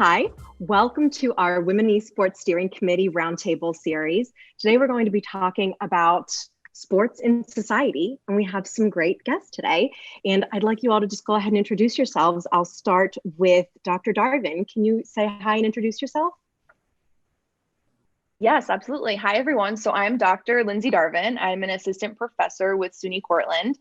Hi, welcome to our Women Esports Steering Committee Roundtable series. Today we're going to be talking about sports in society, and we have some great guests today. And I'd like you all to just go ahead and introduce yourselves. I'll start with Dr. Darvin. Can you say hi and introduce yourself? Yes, absolutely. Hi, everyone. So I'm Dr. Lindsey Darvin. I'm an assistant professor with SUNY Cortland,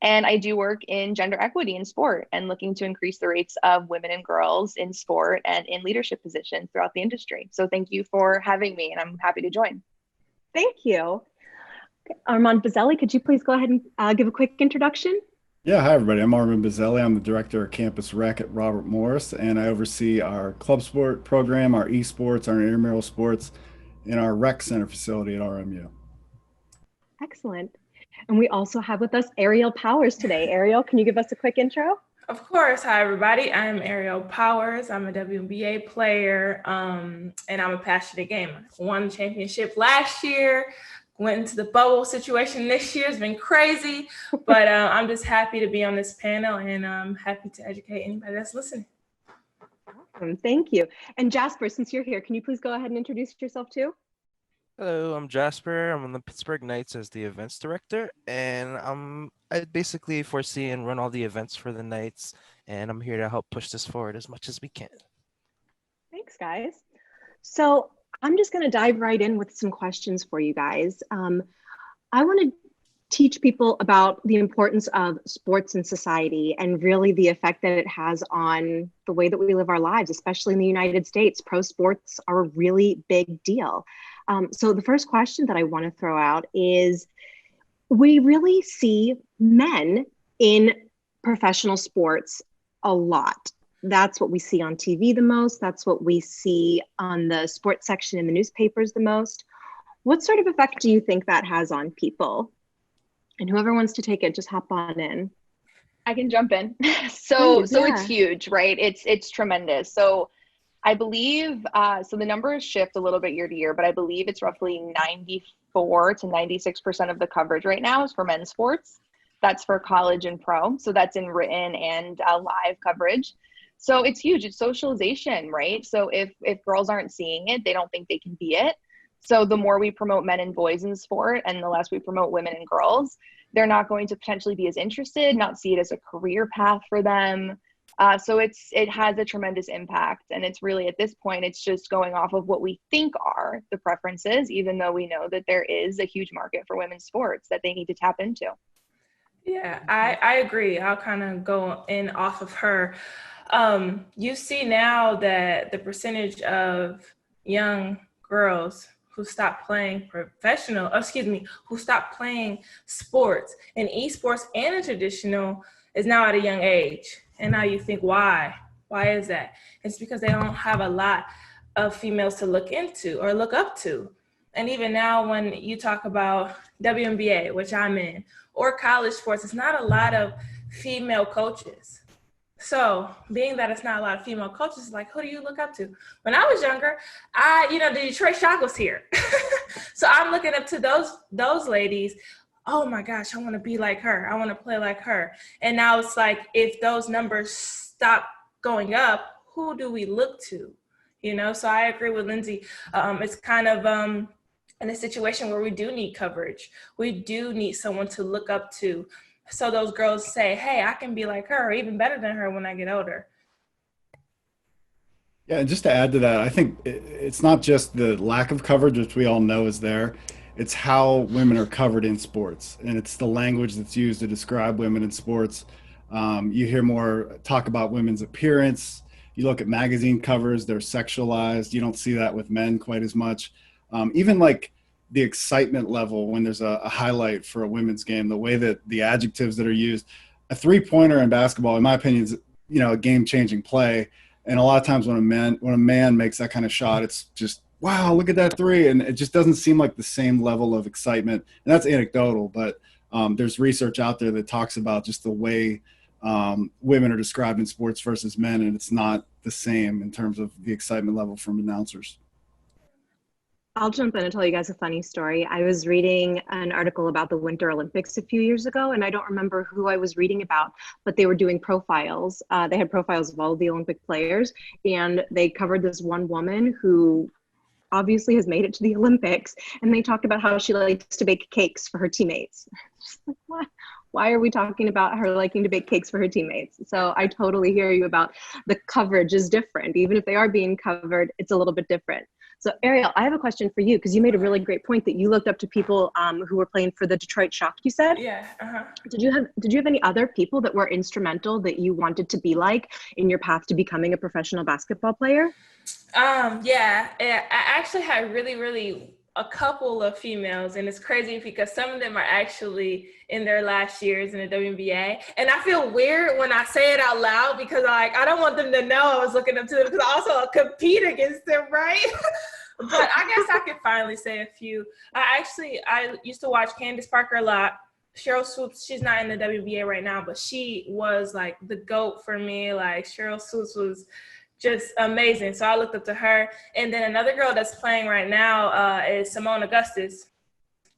and I do work in gender equity in sport and looking to increase the rates of women and girls in sport and in leadership positions throughout the industry. So thank you for having me, and I'm happy to join. Thank you. Armand Buzzelli, could you please go ahead and give a quick introduction? Yeah, hi everybody. I'm Armand Buzzelli. I'm the director of campus rec at Robert Morris, and I oversee our club sport program, our esports, our intramural sports, and our rec center facility at RMU. Excellent. And we also have with us Ariel Powers today. Ariel, can you give us a quick intro? Of course. Hi, everybody. I'm Ariel Powers. I'm a WNBA player, and I'm a passionate gamer. Won the championship last year. Went into the bubble situation this year. It's been crazy, but I'm just happy to be on this panel, and I'm happy to educate anybody that's listening. Awesome. Thank you. And Jasper, since you're here, can you please go ahead and introduce yourself too? Hello, I'm Jasper. I'm on the Pittsburgh Knights as the events director, and I basically foresee and run all the events for the Knights, and I'm here to help push this forward as much as we can. Thanks, guys. So I'm just going to dive right in with some questions for you guys. I want to teach people about the importance of sports in society and really the effect that it has on the way that we live our lives, especially in the United States. Pro sports are a really big deal. So the first question that I want to throw out is, we really see men in professional sports a lot. That's what we see on TV the most. That's what we see on the sports section in the newspapers the most. What sort of effect do you think that has on people? And whoever wants to take it, just hop on in. I can jump in. So Please, yeah. it's huge, right? It's tremendous. So I believe, so the numbers shift a little bit year to year, but I believe it's roughly 94 to 96% of the coverage right now is for men's sports. That's for college and pro. So that's in written and live coverage. So it's huge. It's socialization, right? So if girls aren't seeing it, they don't think they can be it. So the more we promote men and boys in sport and the less we promote women and girls, they're not going to potentially be as interested, not see it as a career path for them. So it has a tremendous impact. And it's really, at this point, it's just going off of what we think are the preferences, even though we know that there is a huge market for women's sports that they need to tap into. Yeah, I agree. I'll kind of go in off of her. You see now that the percentage of young girls who stop playing who stop playing sports in esports and in traditional is now at a young age. And now you think, why? Why is that? It's because they don't have a lot of females to look into or look up to. And even now when you talk about WNBA, which I'm in, or college sports, it's not a lot of female coaches. So being that it's not a lot of female coaches, like, who do you look up to? When I was younger, the Detroit Shock was here. So I'm looking up to those ladies. Oh my gosh, I want to be like her. I want to play like her. And now it's like, if those numbers stop going up, who do we look to? So I agree with Lindsey. It's kind of in a situation where we do need coverage. We do need someone to look up to. So those girls say, hey, I can be like her, or even better than her when I get older. Yeah, and just to add to that, I think it's not just the lack of coverage, which we all know is there. It's how women are covered in sports, and it's the language that's used to describe women in sports. You hear more talk about women's appearance. You look at magazine covers, they're sexualized. You don't see that with men quite as much. Even like the excitement level when there's a highlight for a women's game, the way that the adjectives that are used. A three-pointer in basketball, in my opinion, is a game-changing play. And a lot of times when a man makes that kind of shot, it's just, wow, look at that three. And it just doesn't seem like the same level of excitement. And that's anecdotal, but there's research out there that talks about just the way women are described in sports versus men, and it's not the same in terms of the excitement level from announcers. I'll jump in and tell you guys a funny story. I was reading an article about the Winter Olympics a few years ago, and I don't remember who I was reading about, but they were doing profiles. They had profiles of all of the Olympic players, and they covered this one woman who obviously has made it to the Olympics, and they talked about how she likes to bake cakes for her teammates. Just like, what? Why are we talking about her liking to bake cakes for her teammates? So I totally hear you about the coverage is different. Even if they are being covered, it's a little bit different. So Ariel, I have a question for you, because you made a really great point that you looked up to people who were playing for the Detroit Shock, you said? Yeah. Did you have any other people that were instrumental that you wanted to be like in your path to becoming a professional basketball player? Yeah, I actually had really a couple of females, and it's crazy because some of them are actually in their last years in the WNBA, and I feel weird when I say it out loud because I don't want them to know I was looking up to them, because I also compete against them, right? But I guess I could finally say a few. I used to watch Candace Parker a lot. Cheryl Swoops, she's not in the WNBA right now, but she was like the GOAT for me. Like Cheryl Swoops was just amazing. So I looked up to her. And then another girl that's playing right now is Simone Augustus.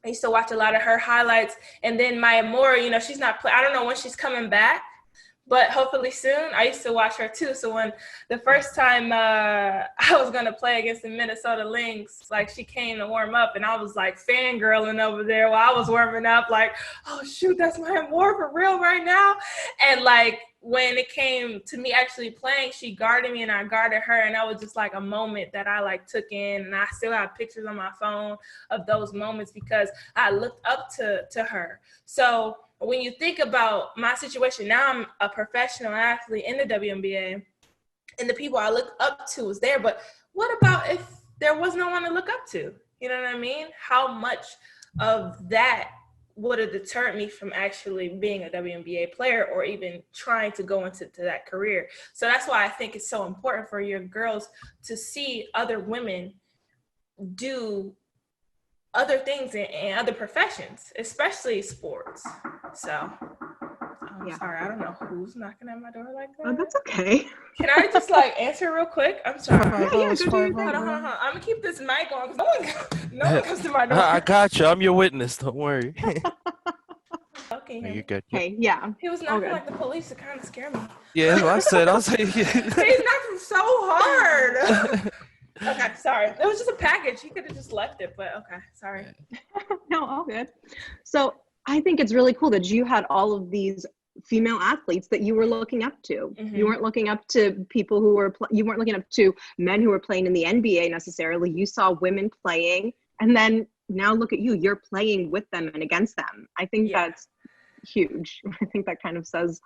I used to watch a lot of her highlights. And then Maya Moore, she's not I don't know when she's coming back, but hopefully soon. I used to watch her too. So when the first time I was going to play against the Minnesota Lynx, like she came to warm up, and I was like fangirling over there while I was warming up, like, oh shoot, that's Maya Moore for real right now. And like, when it came to me actually playing, she guarded me and I guarded her, and that was just like a moment that I like took in, and I still have pictures on my phone of those moments because I looked up to her. So when you think about my situation, now I'm a professional athlete in the WNBA, and the people I look up to was there, but what about if there was no one to look up to? You know what I mean? How much of that would have deterred me from actually being a WNBA player or even trying to go into that career? So that's why I think it's so important for your girls to see other women do other things in other professions, especially sports. So I'm sorry, I don't know who's knocking at my door like that. Oh, that's okay. Can I just answer real quick? I'm sorry. Hold on. I'm gonna keep this mic on because no one comes to my door. I got you. I'm your witness. Don't worry. Okay, No, you're good. Hey, yeah. He was knocking like the police to kind of scare me. Yeah, that's what I said. I was like, He's knocking so hard. Okay, sorry. It was just a package. He could have just left it, but okay, sorry. No, all good. So I think it's really cool that you had all of these female athletes that you were looking up to. Mm-hmm. You weren't looking up to people who were, you weren't looking up to men who were playing in the NBA necessarily. You saw women playing, and then now look at you, you're playing with them and against them. I think that's huge. I think that kind of says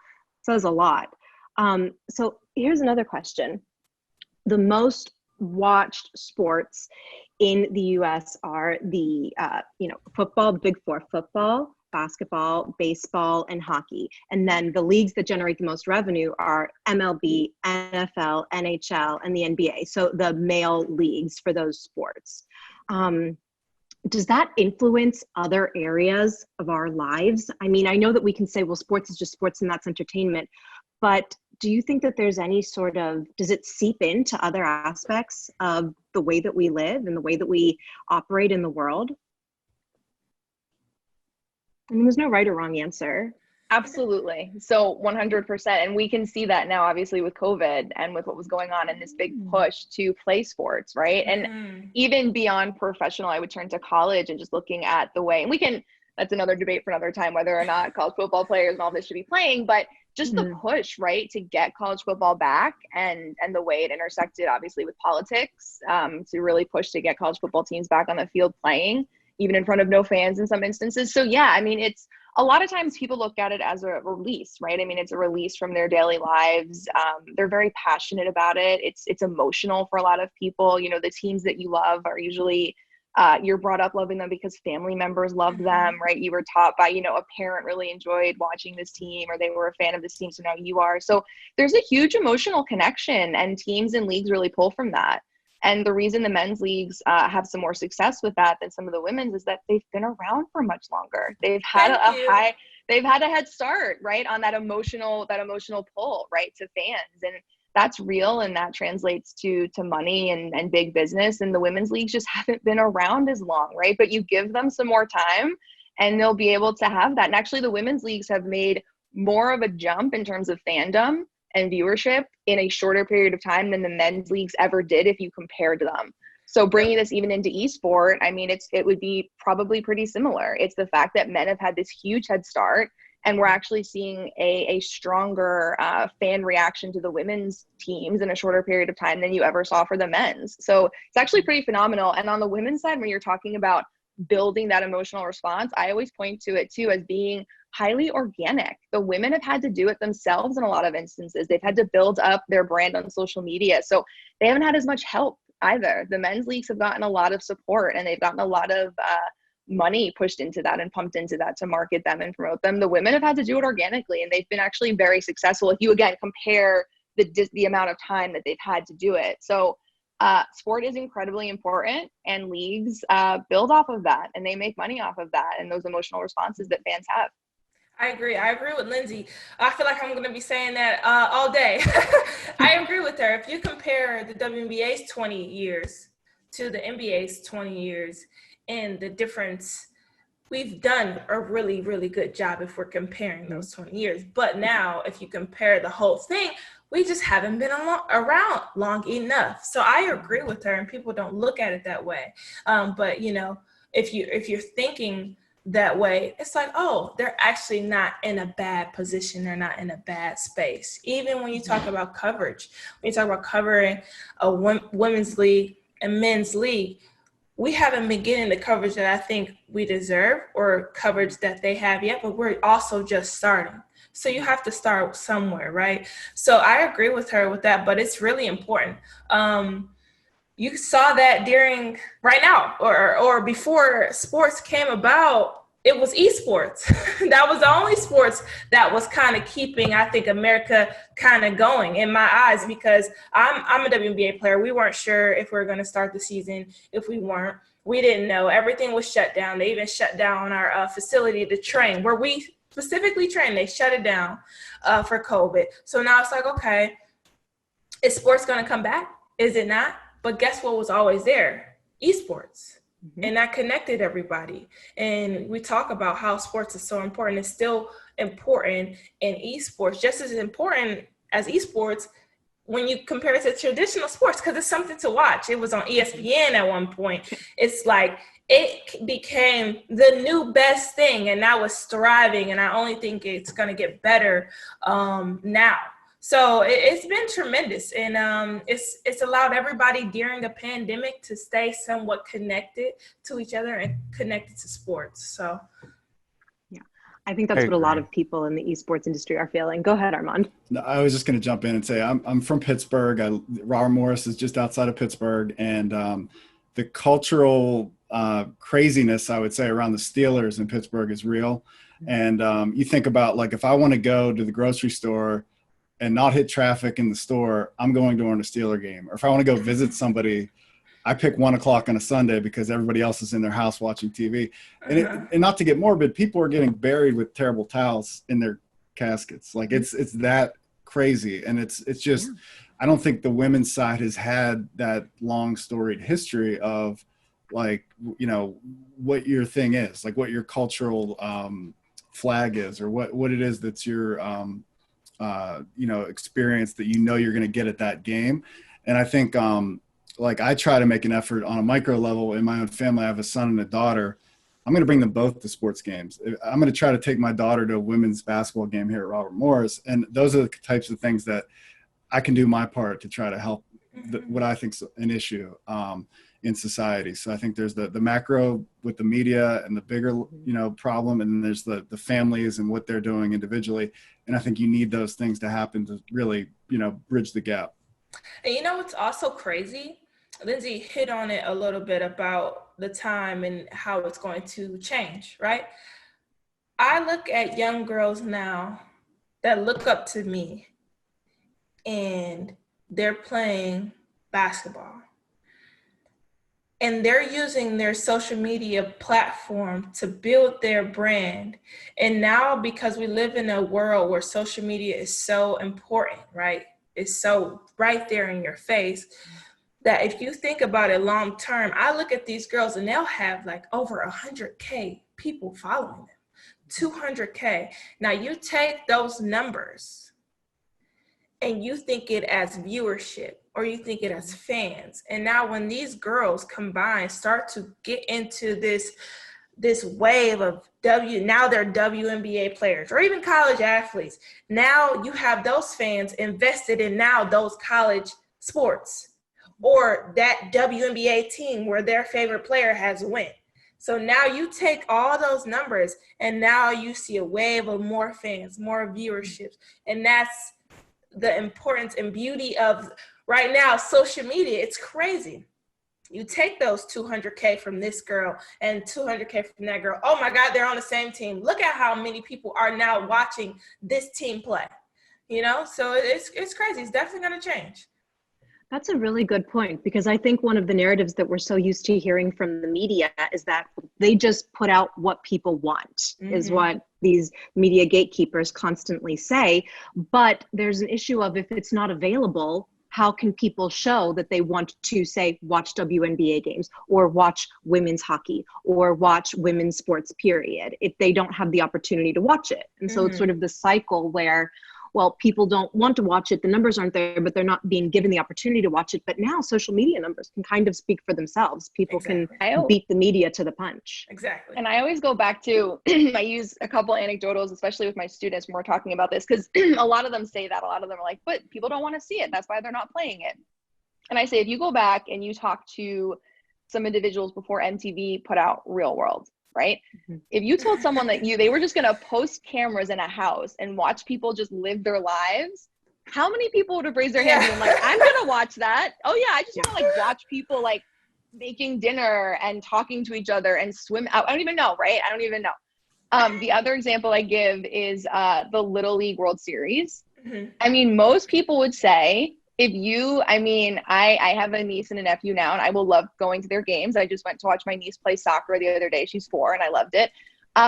a lot. So here's another question. The most watched sports in the US are the football, big four: football, basketball, baseball, and hockey. And then the leagues that generate the most revenue are MLB, NFL, NHL, and the NBA. So the male leagues for those sports. Does that influence other areas of our lives? I mean, I know that we can say, well, sports is just sports and that's entertainment, but do you think that there's any sort of, does it seep into other aspects of the way that we live and the way that we operate in the world? I mean, there's no right or wrong answer. Absolutely. So 100%. And we can see that now, obviously, with COVID and with what was going on in this big push to play sports, right? And even beyond professional, I would turn to college and just looking at the way, and we can, that's another debate for another time, whether or not college football players and all this should be playing, but just the push, right, to get college football back and the way it intersected, obviously, with politics, to really push to get college football teams back on the field playing, even in front of no fans in some instances. So yeah, I mean, it's a lot of times people look at it as a release, right? I mean, it's a release from their daily lives. They're very passionate about it. It's emotional for a lot of people. You know, the teams that you love are usually, you're brought up loving them because family members love them, right? You were taught by, a parent really enjoyed watching this team, or they were a fan of this team, so now you are. So there's a huge emotional connection, and teams and leagues really pull from that. And the reason the men's leagues have some more success with that than some of the women's is that they've been around for much longer. They've had they've had a head start, right, on that emotional pull, right, to fans. And that's real, and that translates to money and big business. And the women's leagues just haven't been around as long, right? But you give them some more time and they'll be able to have that. And actually the women's leagues have made more of a jump in terms of fandom and viewership in a shorter period of time than the men's leagues ever did if you compared them. So bringing this even into esport, I mean, it would be probably pretty similar. It's the fact that men have had this huge head start, and we're actually seeing a stronger fan reaction to the women's teams in a shorter period of time than you ever saw for the men's. So it's actually pretty phenomenal. And on the women's side, when you're talking about building that emotional response, I always point to it too as being highly organic. The women have had to do it themselves in a lot of instances. They've had to build up their brand on social media. So they haven't had as much help either. The men's leagues have gotten a lot of support, and they've gotten a lot of money pushed into that and pumped into that to market them and promote them. The women have had to do it organically, and they've been actually very successful if you again compare the amount of time that they've had to do it. So sport is incredibly important, and leagues build off of that, and they make money off of that and those emotional responses that fans have. I agree with Lindsey. I feel like I'm going to be saying that all day. I agree with her. If you compare the WNBA's 20 years to the NBA's 20 years, and the difference, we've done a really, really good job if we're comparing those 20 years. But now, if you compare the whole thing, we just haven't been around long enough. So I agree with her, and people don't look at it that way. But you know, if you're thinking that way, it's like, oh, they're actually not in a bad position. They're not in a bad space. Even when you talk about coverage, when you talk about covering a women's league and men's league, we haven't been getting the coverage that I think we deserve or coverage that they have yet, but we're also just starting. So you have to start somewhere, right? So I agree with her with that, but it's really important. You saw that during right now or before sports came about, it was esports. That was the only sports that was kind of keeping, I think, America kind of going in my eyes, because I'm a WNBA player. We weren't sure if we were going to start the season. If we weren't, we didn't know. Everything was shut down. They even shut down our facility to train, where we specifically train. They shut it down for COVID. So now it's like, okay, is sports going to come back? Is it not? But guess what was always there? Esports. Mm-hmm. And that connected everybody. And we talk about how sports is so important. It's still important in esports, just as important as esports when you compare it to traditional sports, because it's something to watch. It was on ESPN at one point. It's like it became the new best thing, and now it's thriving. And I only think it's going to get better now. So it's been tremendous, and it's allowed everybody during the pandemic to stay somewhat connected to each other and connected to sports. So, yeah, I think that's what a lot of people in the esports industry are feeling. Go ahead, Armand. No, I was just going to jump in and say I'm from Pittsburgh. Robert Morris is just outside of Pittsburgh, and the cultural craziness, I would say, around the Steelers in Pittsburgh is real. And you think about, like, if I want to go to the grocery store and not hit traffic in the store, I'm going during a Steeler game. Or if I want to go visit somebody, I pick 1 o'clock on a Sunday because everybody else is in their house watching TV. And not to get morbid, people are getting buried with terrible towels in their caskets. Like it's that crazy. And it's just, I don't think the women's side has had that long storied history of, like, you know, what your thing is, like what your cultural flag is, or what it is that's your, you know, experience that you're going to get at that game. And I think, like, I try to make an effort on a micro level in my own family. I have a son and a daughter. I'm going to bring them both to sports games. I'm going to try to take my daughter to a women's basketball game here at Robert Morris. And those are the types of things that I can do my part to try to help what I think is an issue in society. So I think there's the macro with the media and the bigger, you know, problem. And then there's the families and what they're doing individually. And I think you need those things to happen to really, you know, bridge the gap. And you know what's also crazy? Lindsey hit on it a little bit about the time and how it's going to change, right? I look at young girls now that look up to me, and they're playing basketball. And they're using their social media platform to build their brand. And now, because we live in a world where social media is so important, right? is so right there in your face that if you think about it long term, I look at these girls and they'll have like over 100K people following them, 200K. Now you take those numbers and you think it as viewership, or you think it as fans. And now when these girls combine, start to get into this wave of now they're WNBA players or even college athletes. Now you have those fans invested in now those college sports or that WNBA team where their favorite player has went. So now you take all those numbers and now you see a wave of more fans, more viewerships. And that's the importance and beauty of right now social media. It's crazy. You take those 200K from this girl and 200K from that girl. Oh my God, they're on the same team. Look at how many people are now watching this team play. So it's crazy. It's definitely going to change. That's a really good point, because I think one of the narratives that we're so used to hearing from the media is that they just put out what people want, is what these media gatekeepers constantly say. But there's an issue of, if it's not available, how can people show that they want to, say, watch WNBA games or watch women's hockey or watch women's sports, period, if they don't have the opportunity to watch it? And so it's sort of the cycle where, well, people don't want to watch it. The numbers aren't there, but they're not being given the opportunity to watch it. But now social media numbers can kind of speak for themselves. People can beat the media to the punch. Exactly. And I always go back to, I use a couple anecdotals, especially with my students when we're talking about this, because a lot of them say that. A lot of them are like, but people don't want to see it. That's why they're not playing it. And I say, if you go back and you talk to some individuals before MTV put out Real World, right? If you told someone that they were just going to post cameras in a house and watch people just live their lives, how many people would have raised their hand and been like, I'm going to watch that. Oh yeah, I just want to watch people making dinner and talking to each other and swim. I don't even know, right? I don't even know. The other example I give is the Little League World Series. I mean, most people would say, I have a niece and a nephew now, and I will love going to their games. I just went to watch my niece play soccer the other day. She's 4 and I loved it.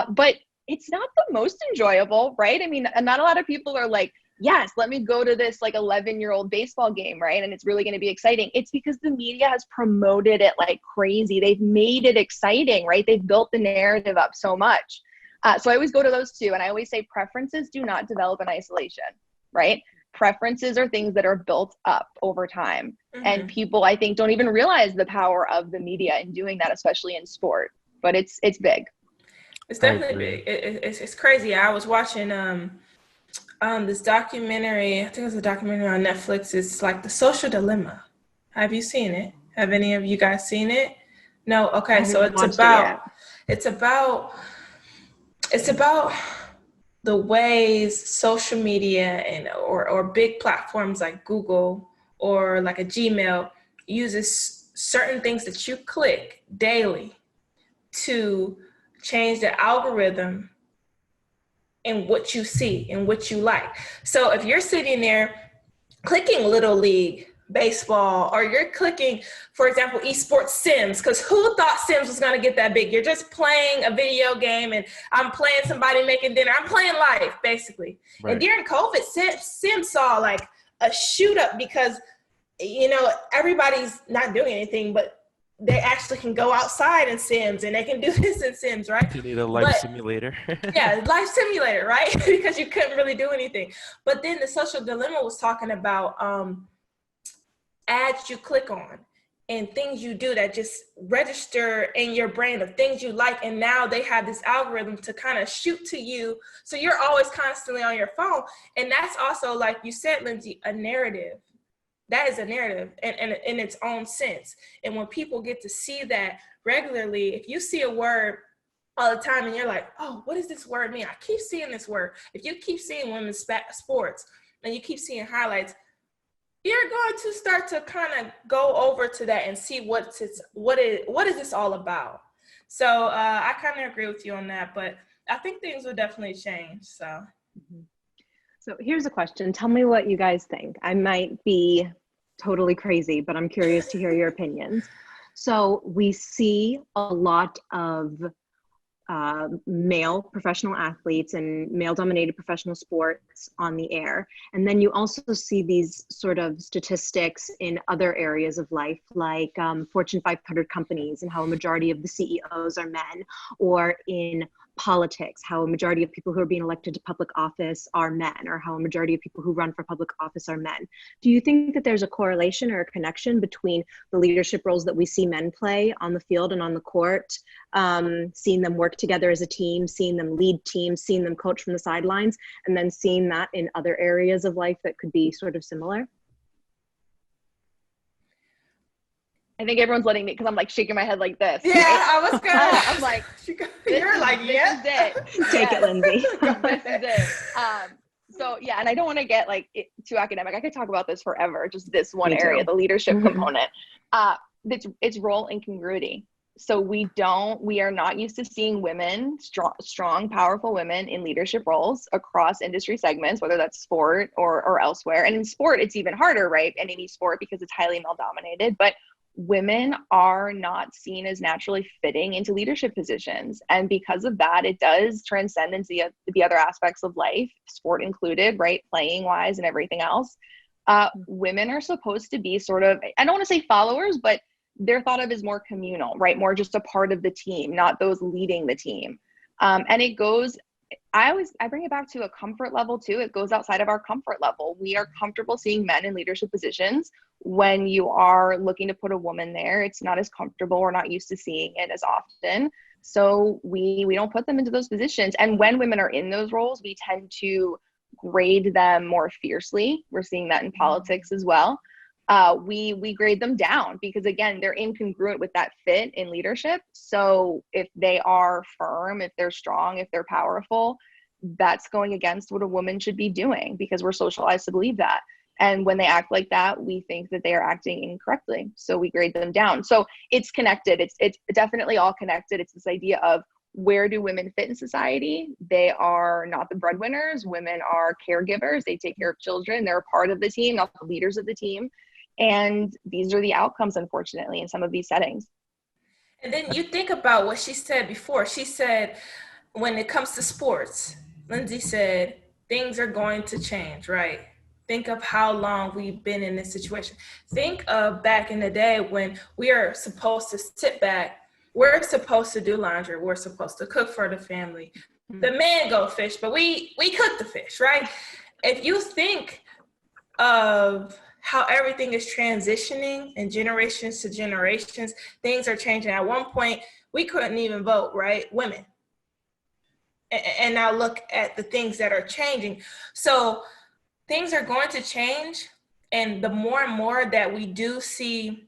But it's not the most enjoyable, right? I mean, not a lot of people are like, yes, let me go to this 11-year-old baseball game, right? And it's really going to be exciting. It's because the media has promoted it like crazy. They've made it exciting, right? They've built the narrative up so much. So I always go to those two, and I always say preferences do not develop in isolation, right? Preferences are things that are built up over time. And people, I think, don't even realize the power of the media in doing that, especially in sport. But it's big. It's definitely big. It's crazy. I was watching this documentary. I think it was a documentary on Netflix. It's like The Social Dilemma. Have you seen it? Have any of you guys seen it? No? Okay. So it's about the ways social media and or big platforms like Google or like a Gmail uses certain things that you click daily to change the algorithm in what you see and what you like. So if you're sitting there clicking Little League baseball, or you're clicking, for example, Esports Sims, because who thought Sims was going to get that big? You're just playing a video game, and I'm playing somebody making dinner. I'm playing life, basically. Right. And during COVID, Sims saw a shoot up because, everybody's not doing anything, but they actually can go outside in Sims, and they can do this in Sims, right? You need a life simulator. Yeah, life simulator, right? Because you couldn't really do anything. But then The Social Dilemma was talking about ads you click on and things you do that just register in your brain of things you like. And now they have this algorithm to kind of shoot to you. So you're always constantly on your phone. And that's also, like you said, Lindsey, a narrative. That is a narrative in its own sense. And when people get to see that regularly, if you see a word all the time and you're like, oh, what does this word mean? I keep seeing this word. If you keep seeing women's sports and you keep seeing highlights, you're going to start to kind of go over to that and see what is this all about. So I kind of agree with you on that, but I think things will definitely change. So here's a question. Tell me what you guys think. I might be totally crazy, but I'm curious to hear your opinions. So we see a lot of male professional athletes and male-dominated professional sports on the air. And then you also see these sort of statistics in other areas of life, like Fortune 500 companies and how a majority of the CEOs are men, or in politics, how a majority of people who are being elected to public office are men, or how a majority of people who run for public office are men. Do you think that there's a correlation or a connection between the leadership roles that we see men play on the field and on the court, seeing them work together as a team, seeing them lead teams, seeing them coach from the sidelines, and then seeing that in other areas of life that could be sort of similar? I think everyone's letting me, because I'm like shaking my head like this. Yeah, right? I was gonna. I'm like, you're like, yeah. This is it. Take it, Lindsey. This is it. So yeah, and I don't want to get like too academic. I could talk about this forever. Just this one area, the leadership component. It's role incongruity. So we are not used to seeing women, strong, powerful women in leadership roles across industry segments, whether that's sport or elsewhere. And in sport, it's even harder, right? In any sport, because it's highly male dominated. But women are not seen as naturally fitting into leadership positions. And because of that, it does transcend into the other aspects of life, sport included, right? Playing wise and everything else. Women are supposed to be sort of, I don't want to say followers, but they're thought of as more communal, right? More just a part of the team, not those leading the team. And it goes, I bring it back to a comfort level too. It goes outside of our comfort level. We are comfortable seeing men in leadership positions. When you are looking to put a woman there, it's not as comfortable. We're not used to seeing it as often. So we don't put them into those positions. And when women are in those roles, we tend to grade them more fiercely. We're seeing that in politics as well. We grade them down because, again, they're incongruent with that fit in leadership. So if they are firm, if they're strong, if they're powerful, that's going against what a woman should be doing, because we're socialized to believe that. And when they act like that, we think that they are acting incorrectly. So we grade them down. So it's connected. It's definitely all connected. It's this idea of, where do women fit in society? They are not the breadwinners. Women are caregivers. They take care of children. They're a part of the team, not the leaders of the team. And these are the outcomes, unfortunately, in some of these settings. And then you think about what she said before. She said, when it comes to sports, Lindsey said, things are going to change, right? Think of how long we've been in this situation. Think of back in the day when we are supposed to sit back. We're supposed to do laundry. We're supposed to cook for the family. The men go fish, but we cook the fish, right? If you think of how everything is transitioning and generations to generations, things are changing. At one point, we couldn't even vote, right? Women. And now look at the things that are changing. So things are going to change. And the more and more that we do see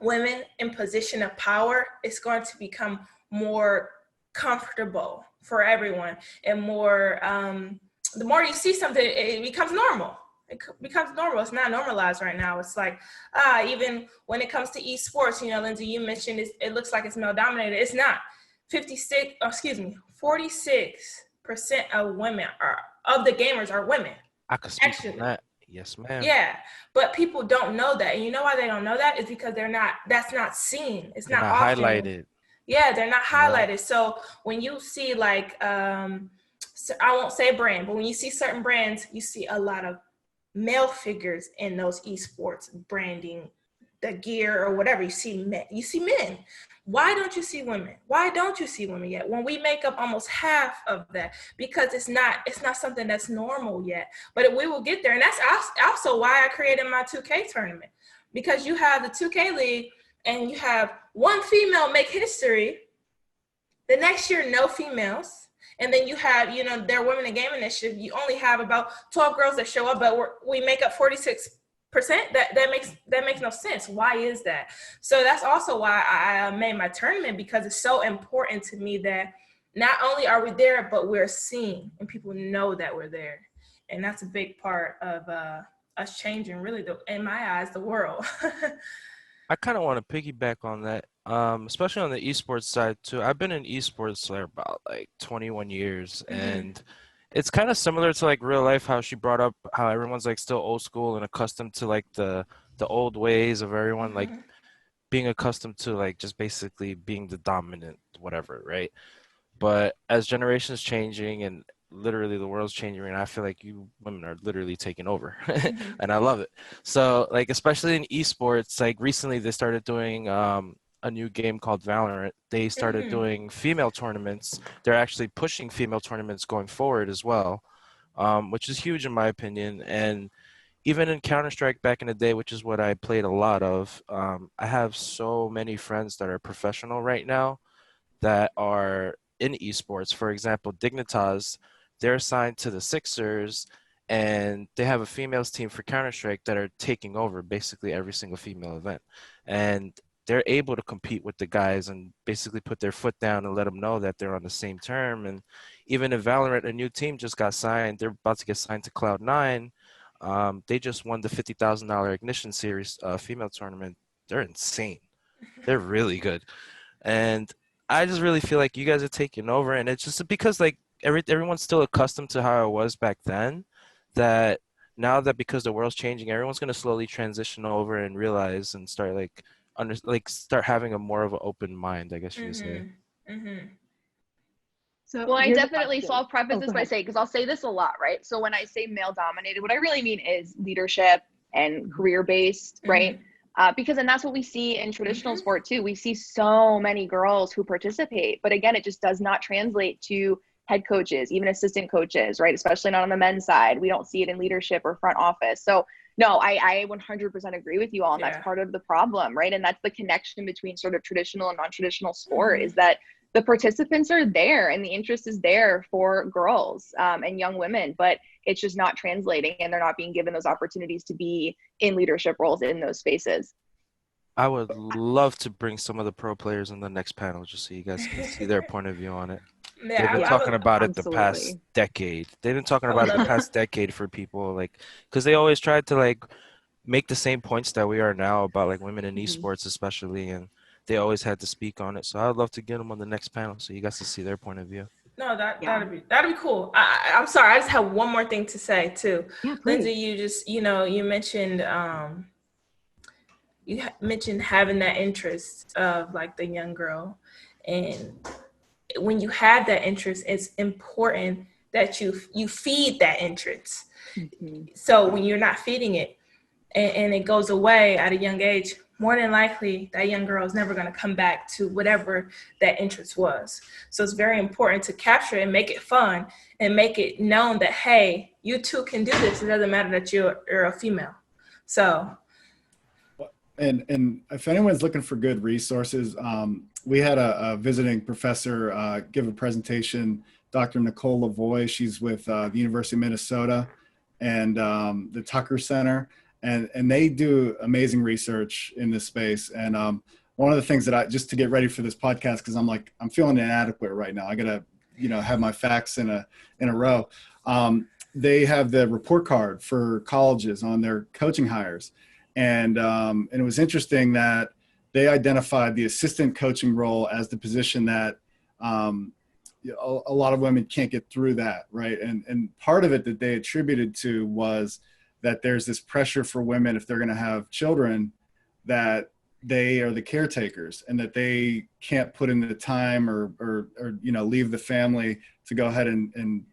women in position of power, it's going to become more comfortable for everyone. And more, the more you see something, it becomes normal. It becomes normal. It's not normalized right now. It's like, even when it comes to esports, you know, Lindsey, you mentioned it looks like it's male dominated. It's not. 46% of women of the gamers are women. I could speak on that. Yes, ma'am. Yeah, but people don't know that. And you know why they don't know that? Is because that's not seen. It's not often highlighted. Yeah, they're not highlighted. Yeah. So when you see like, I won't say brand, but when you see certain brands, you see a lot of male figures in those esports branding, the gear or whatever. You see men. Why don't you see women? Why don't you see women yet? When we make up almost half of that, because it's not something that's normal yet, but we will get there. And that's also why I created my 2K tournament, because you have the 2K league and you have one female make history. The next year, no females. And then you have, you know, their Women in Game Initiative. You only have about 12 girls that show up, but we make up 46%. That makes no sense. Why is that? So that's also why I made my tournament, because it's so important to me that not only are we there, but we're seen and people know that we're there. And that's a big part of us changing, really, in my eyes, the world. I kind of want to piggyback on that, especially on the esports side too. I've been in esports for about like 21 years, and it's kind of similar to like real life, how she brought up how everyone's like still old school and accustomed to like the old ways of everyone, like being accustomed to like just basically being the dominant whatever, right? But as generations changing and literally the world's changing, and I feel like you women are literally taking over, and I love it. So like, especially in esports, like recently they started doing a new game called Valorant. They started doing female tournaments. They're actually pushing female tournaments going forward as well, which is huge in my opinion. And even in Counter-Strike back in the day, which is what I played a lot of, I have so many friends that are professional right now that are in esports. For example, Dignitas, they're assigned to the Sixers, and they have a females team for Counter-Strike that are taking over basically every single female event. And they're able to compete with the guys and basically put their foot down and let them know that they're on the same term. And even in Valorant, a new team just got signed. They're about to get signed to Cloud9. They just won the $50,000 Ignition Series female tournament. They're insane. They're really good. And I just really feel like you guys are taking over, and it's just because like everyone's still accustomed to how it was back then, that now that because the world's changing, everyone's going to slowly transition over and realize and start like start having a more of an open mind, I guess you could say. So well, I here's a definitely, so question. I'll preface this go by ahead. saying, because I'll say this a lot, right? So when I say male dominated, what I really mean is leadership and career based, right? Because, and that's what we see in traditional sport too. We see so many girls who participate, but again, it just does not translate to head coaches, even assistant coaches, right? Especially not on the men's side. We don't see it in leadership or front office. So no, I 100% agree with you all. And that's part of the problem, right? And that's the connection between sort of traditional and non-traditional sport is that the participants are there and the interest is there for girls and young women, but it's just not translating, and they're not being given those opportunities to be in leadership roles in those spaces. I would love to bring some of the pro players in the next panel just so you guys can see their point of view on it. Yeah, They've been talking about it the past absolutely. decade. They've been talking about it the past decade for people, like, because they always tried to like make the same points that we are now about like women in esports especially, and they always had to speak on it. So I'd love to get them on the next panel so you guys can see their point of view. No, that'd be cool. I'm sorry, I just have one more thing to say too. Yeah, Lindsey, you just you mentioned mentioned having that interest of like the young girl, and when you have that interest, it's important that you feed that interest. So when you're not feeding it and it goes away at a young age, more than likely that young girl is never going to come back to whatever that interest was. So it's very important to capture it and make it fun and make it known that, hey, you too can do this. It doesn't matter that you're a female. So. And if anyone's looking for good resources, we had a visiting professor give a presentation, Dr. Nicole Lavoie. She's with the University of Minnesota and the Tucker Center. And they do amazing research in this space. And one of the things that just to get ready for this podcast, because I'm feeling inadequate right now. I got to, have my facts in a row. They have the report card for colleges on their coaching hires. And it was interesting that they identified the assistant coaching role as the position that a lot of women can't get through that, right? And part of it that they attributed to was that there's this pressure for women, if they're going to have children, that they are the caretakers and that they can't put in the time or leave the family to go ahead and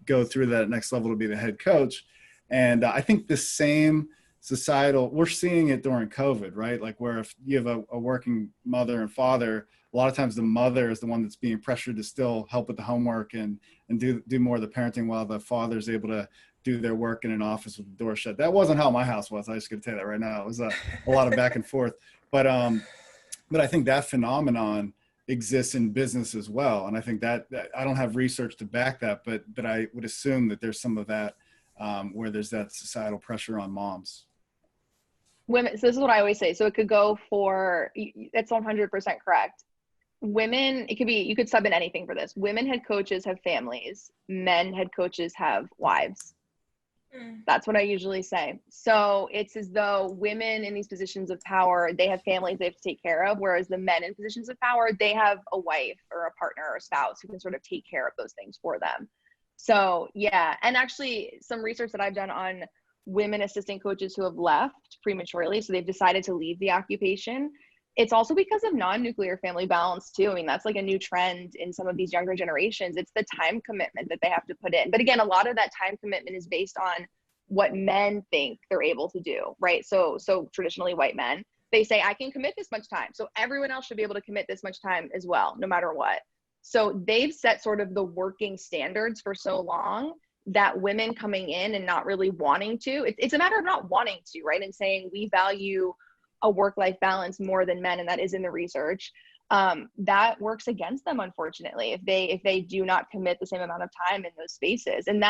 go through that next level to be the head coach. And I think the same societal, we're seeing it during COVID, right? Like where if you have a working mother and father, a lot of times the mother is the one that's being pressured to still help with the homework and do more of the parenting while the father's able to do their work in an office with the door shut. That wasn't how my house was. I just gonna tell you that right now. It was a lot of back and forth. But I think that phenomenon exists in business as well. And I think that I don't have research to back that, but I would assume that there's some of that where there's that societal pressure on moms. Women, so this is what I always say. So it could go for, that's 100% correct. Women, it could be, you could sub in anything for this. Women head coaches have families. Men head coaches have wives. That's what I usually say. So it's as though women in these positions of power, they have families they have to take care of, whereas the men in positions of power, they have a wife or a partner or a spouse who can sort of take care of those things for them. So yeah, and actually some research that I've done on women assistant coaches who have left prematurely, so they've decided to leave the occupation. It's also because of non-nuclear family balance too. I mean, that's like a new trend in some of these younger generations. It's the time commitment that they have to put in. But again, a lot of that time commitment is based on what men think they're able to do, right? So traditionally white men, they say, I can commit this much time. So everyone else should be able to commit this much time as well, no matter what. So they've set sort of the working standards for so long that women coming in and not really wanting to, it's a matter of not wanting to, right? And saying we value a work-life balance more than men, and that is in the research, that works against them, unfortunately, if they do not commit the same amount of time in those spaces. And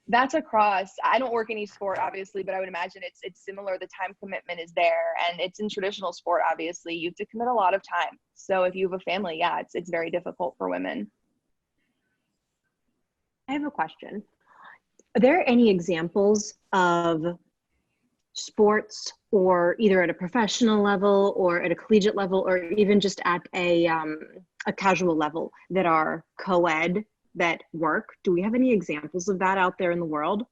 that's across, I don't work in e-sport, obviously, but I would imagine it's similar. The time commitment is there, and it's in traditional sport, obviously. You have to commit a lot of time. So if you have a family, yeah, it's very difficult for women. I have a question. Are there any examples of sports, or either at a professional level or at a collegiate level, or even just at a casual level, that are co-ed that work? Do we have any examples of that out there in the world?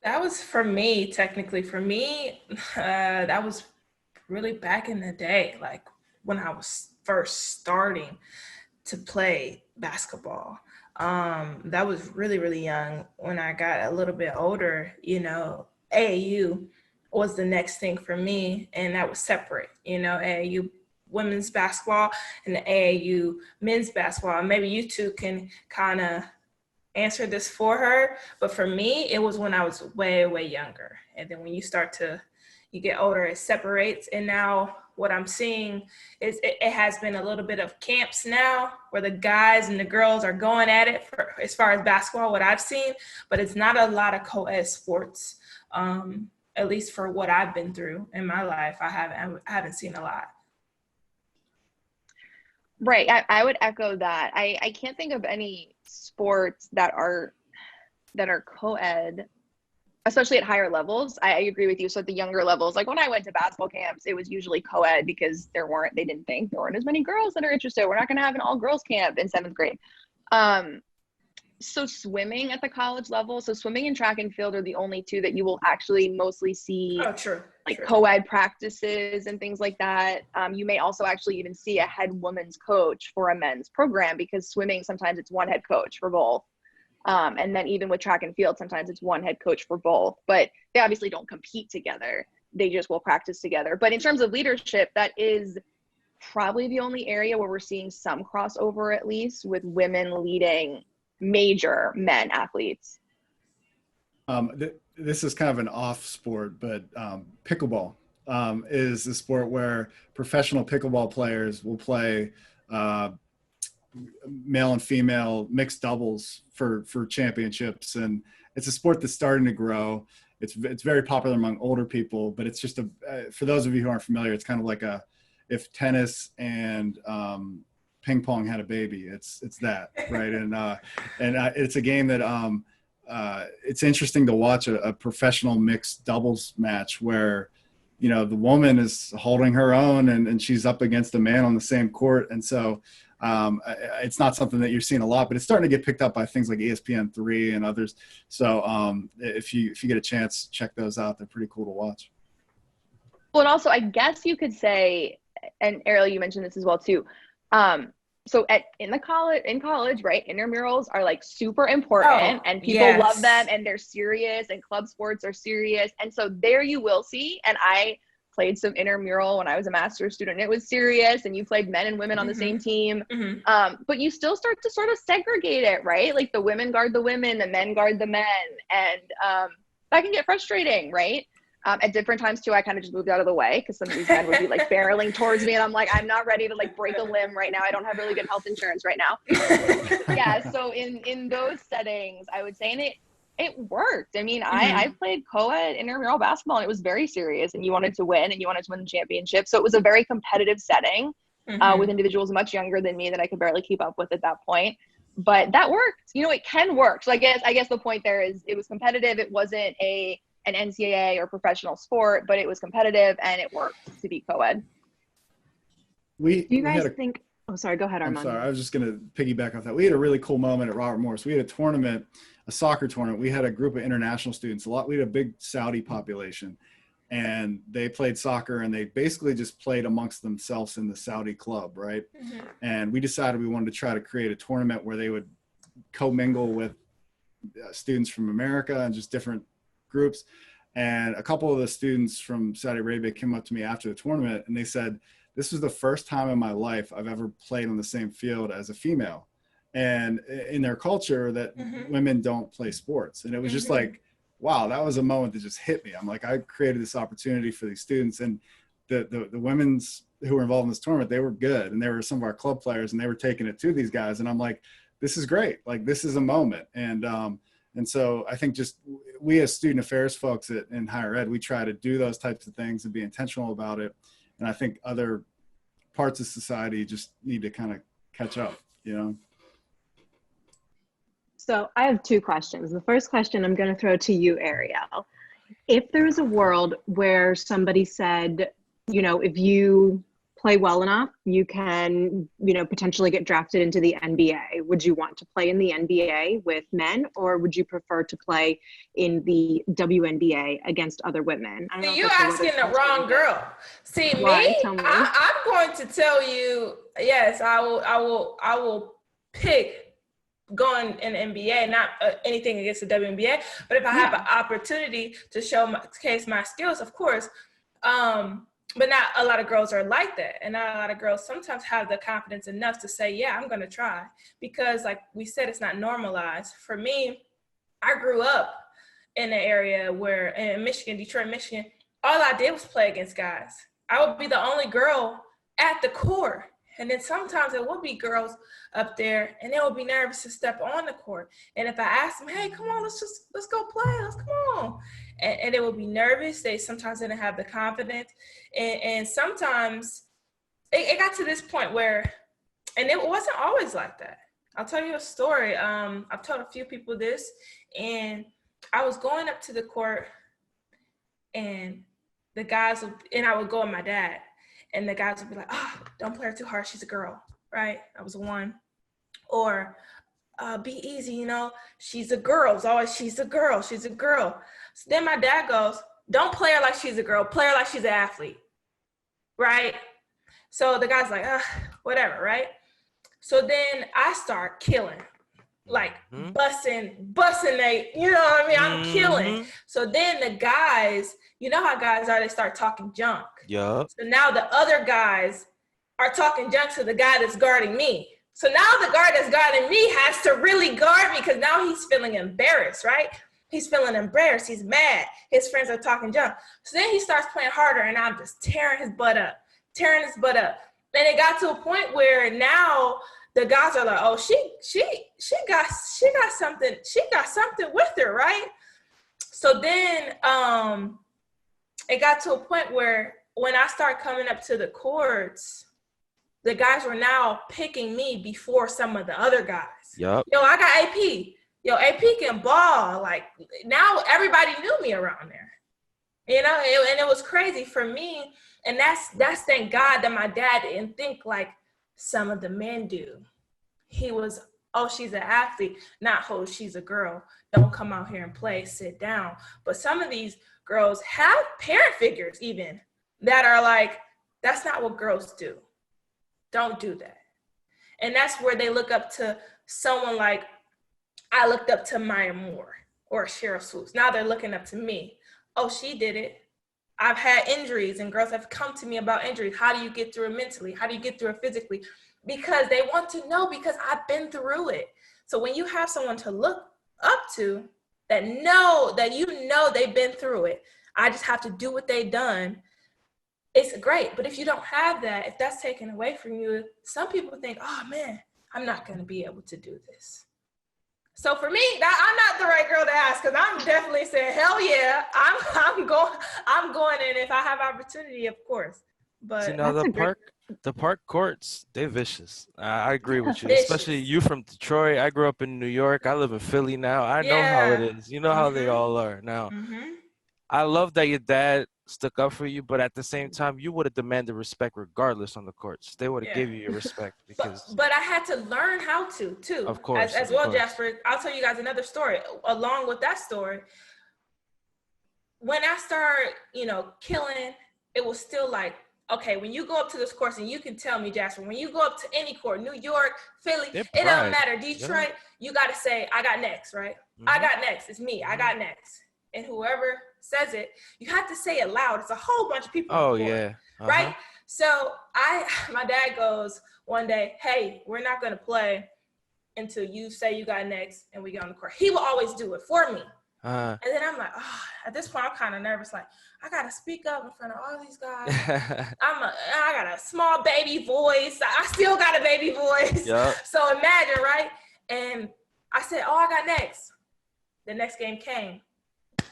That was for me, technically. For me, that was really back in the day, like when I was first starting to play basketball. That was really, really young. When I got a little bit older, you know, AAU was the next thing for me, and that was separate, you know, AAU women's basketball and the AAU men's basketball. And maybe you two can kind of answer this for her, but for me, it was when I was way, way younger. And then when you get older, it separates. And now what I'm seeing is it has been a little bit of camps now where the guys and the girls are going at it for, as far as basketball, what I've seen, but it's not a lot of co-ed sports, at least for what I've been through in my life. I haven't seen a lot. Right. I would echo that. I can't think of any sports that are co-ed, especially at higher levels. I agree with you. So at the younger levels, like when I went to basketball camps, it was usually co-ed because they didn't think there weren't as many girls that are interested. We're not going to have an all girls camp in 7th grade. So swimming at the college level, so swimming and track and field are the only two that you will actually mostly see co-ed practices and things like that. You may also actually even see a head women's coach for a men's program, because swimming, sometimes it's one head coach for both. And then even with track and field, sometimes it's one head coach for both, but they obviously don't compete together. They just will practice together. But in terms of leadership, that is probably the only area where we're seeing some crossover, at least with women leading major men athletes. This is kind of an off sport, but pickleball is a sport where professional pickleball players will play male and female mixed doubles for championships. And it's a sport that's starting to grow. It's very popular among older people, but it's just for those of you who aren't familiar, it's kind of like if tennis and ping pong had a baby, it's that, right? And it's a game that it's interesting to watch a professional mixed doubles match where, you know, the woman is holding her own and she's up against a man on the same court. And so it's not something that you're seeing a lot, but it's starting to get picked up by things like ESPN3 and others. So if you get a chance, check those out. They're pretty cool to watch. Well, and also I guess you could say, and Ariel, you mentioned this as well too, so in college, right, intramurals are like super important, and people love them, and they're serious, and club sports are serious. And so there you will see, and I played some intramural when I was a master's student, and it was serious, and you played men and women on the same team. But you still start to sort of segregate it, right? Like the women guard the women, the men guard the men. And that can get frustrating, right? At different times too, I kind of just moved out of the way because some of these men would be like barreling towards me, and I'm like, I'm not ready to like break a limb right now. I don't have really good health insurance right now. Yeah, so in those settings, I would say, and it worked. I mean, I played co-ed intramural basketball, and it was very serious, and you wanted to win, and you wanted to win the championship. So it was a very competitive setting with individuals much younger than me that I could barely keep up with at that point. But that worked. You know, it can work. So I guess the point there is it was competitive. It wasn't an NCAA or professional sport, but it was competitive, and it worked to be co-ed. Do you guys think, oh, sorry, go ahead, Armand. I'm sorry, I was just going to piggyback off that. We had a really cool moment at Robert Morris. We had a tournament, a soccer tournament. We had a group of international students, we had a big Saudi population. and they played soccer, and they basically just played amongst themselves in the Saudi club, right? And we decided we wanted to try to create a tournament where they would commingle with students from America and just different groups. And a couple of the students from Saudi Arabia came up to me after the tournament, and they said, this was the first time in my life I've ever played on the same field as a female. And in their culture that women don't play sports. And it was just like, wow, that was a moment that just hit me. I'm like, I created this opportunity for these students, and the women's who were involved in this tournament, they were good. And they were some of our club players, and they were taking it to these guys. And I'm like, this is great. Like, this is a moment. And so I think just we as student affairs folks in higher ed, we try to do those types of things and be intentional about it. And I think other parts of society just need to kind of catch up, you know? So I have two questions. The first question I'm going to throw to you, Ariel. If there was a world where somebody said, you know, if you play well enough, you can, you know, potentially get drafted into the NBA. Would you want to play in the NBA with men, or would you prefer to play in the WNBA against other women? See, you're asking the wrong girl. See, Why? me, I'm going to tell you, yes, I will pick going in the NBA, not anything against the WNBA, but if I have an opportunity to showcase my skills, of course. But not a lot of girls are like that. And not a lot of girls sometimes have the confidence enough to say, yeah, I'm going to try. Because like we said, it's not normalized. For me, I grew up in an area where in Michigan, Detroit, Michigan, all I did was play against guys. I would be the only girl at the court. And then sometimes there would be girls up there and they would be nervous to step on the court. And if I asked them, hey, come on, let's go play. Let's come on. And they would be nervous. They sometimes didn't have the confidence. And sometimes it got to this point where, and it wasn't always like that. I'll tell you a story. I've told a few people this, and I was going up to the court and the guys and I would go with my dad. And the guys would be like, oh, don't play her too hard. She's a girl, right? That was one. Or be easy, you know, she's a girl. It's always, she's a girl. She's a girl. So then my dad goes, don't play her like she's a girl. Play her like she's an athlete, right? So the guy's like, whatever, right? So then I start killing, like busting they, you know what I mean? I'm killing. So then the guys, you know how guys are, they start talking junk. Yeah. So now the other guys are talking junk to the guy that's guarding me. So now the guard that's guarding me has to really guard me because now he's feeling embarrassed, right? He's feeling embarrassed. He's mad. His friends are talking junk. So then he starts playing harder, and I'm just tearing his butt up. And it got to a point where now the guys are like, oh, she got something with her, right? So then it got to a point where when I started coming up to the courts, the guys were now picking me before some of the other guys. Yep. Yo, I got AP. Yo, AP can ball. Like, now everybody knew me around there. You know, and it was crazy for me. And that's thank God that my dad didn't think like some of the men do. He was, oh, she's an athlete, not, oh, she's a girl. Don't come out here and play, sit down. But some of these girls have parent figures even that are like, that's not what girls do. Don't do that. And that's where they look up to someone like, I looked up to Maya Moore or Cheryl Swoops. Now they're looking up to me. Oh, she did it. I've had injuries and girls have come to me about injuries. How do you get through it mentally? How do you get through it physically? Because they want to know, because I've been through it. So when you have someone to look up to that know that you know they've been through it, I just have to do what they've done. It's great. But if you don't have that, if that's taken away from you, some people think, oh man, I'm not going to be able to do this. So for me, I'm not the right girl to ask, because I'm definitely saying, hell yeah, I'm going in if I have opportunity, of course. But you know, the park courts, they're vicious. I agree with you, especially you from Detroit. I grew up in New York. I live in Philly now. I know how it is. You know how they all are now. I love that your dad stuck up for you, but at the same time, you would have demanded respect regardless on the courts. They would have given you your respect because. But I had to learn how to too. Of course. As well, Jasper. I'll tell you guys another story along with that story. when I started, killing, it was still like, okay, when you go up to this course, and you can tell me, Jasper, when you go up to any court, New York, Philly, it don't matter, Detroit, you got to say, I got next, right? I got next. It's me. I got next. And whoever says it, you have to say it loud. It's a whole bunch of people. Oh, yeah. Right? So my dad goes one day, hey, we're not going to play until you say you got next and we get on the court. He will always do it for me. And then I'm like, at this point, I'm kind of nervous. Like, I got to speak up in front of all these guys. I got a small baby voice. I still got a baby voice. Yep. So imagine, right? And I said, I got next. The next game came.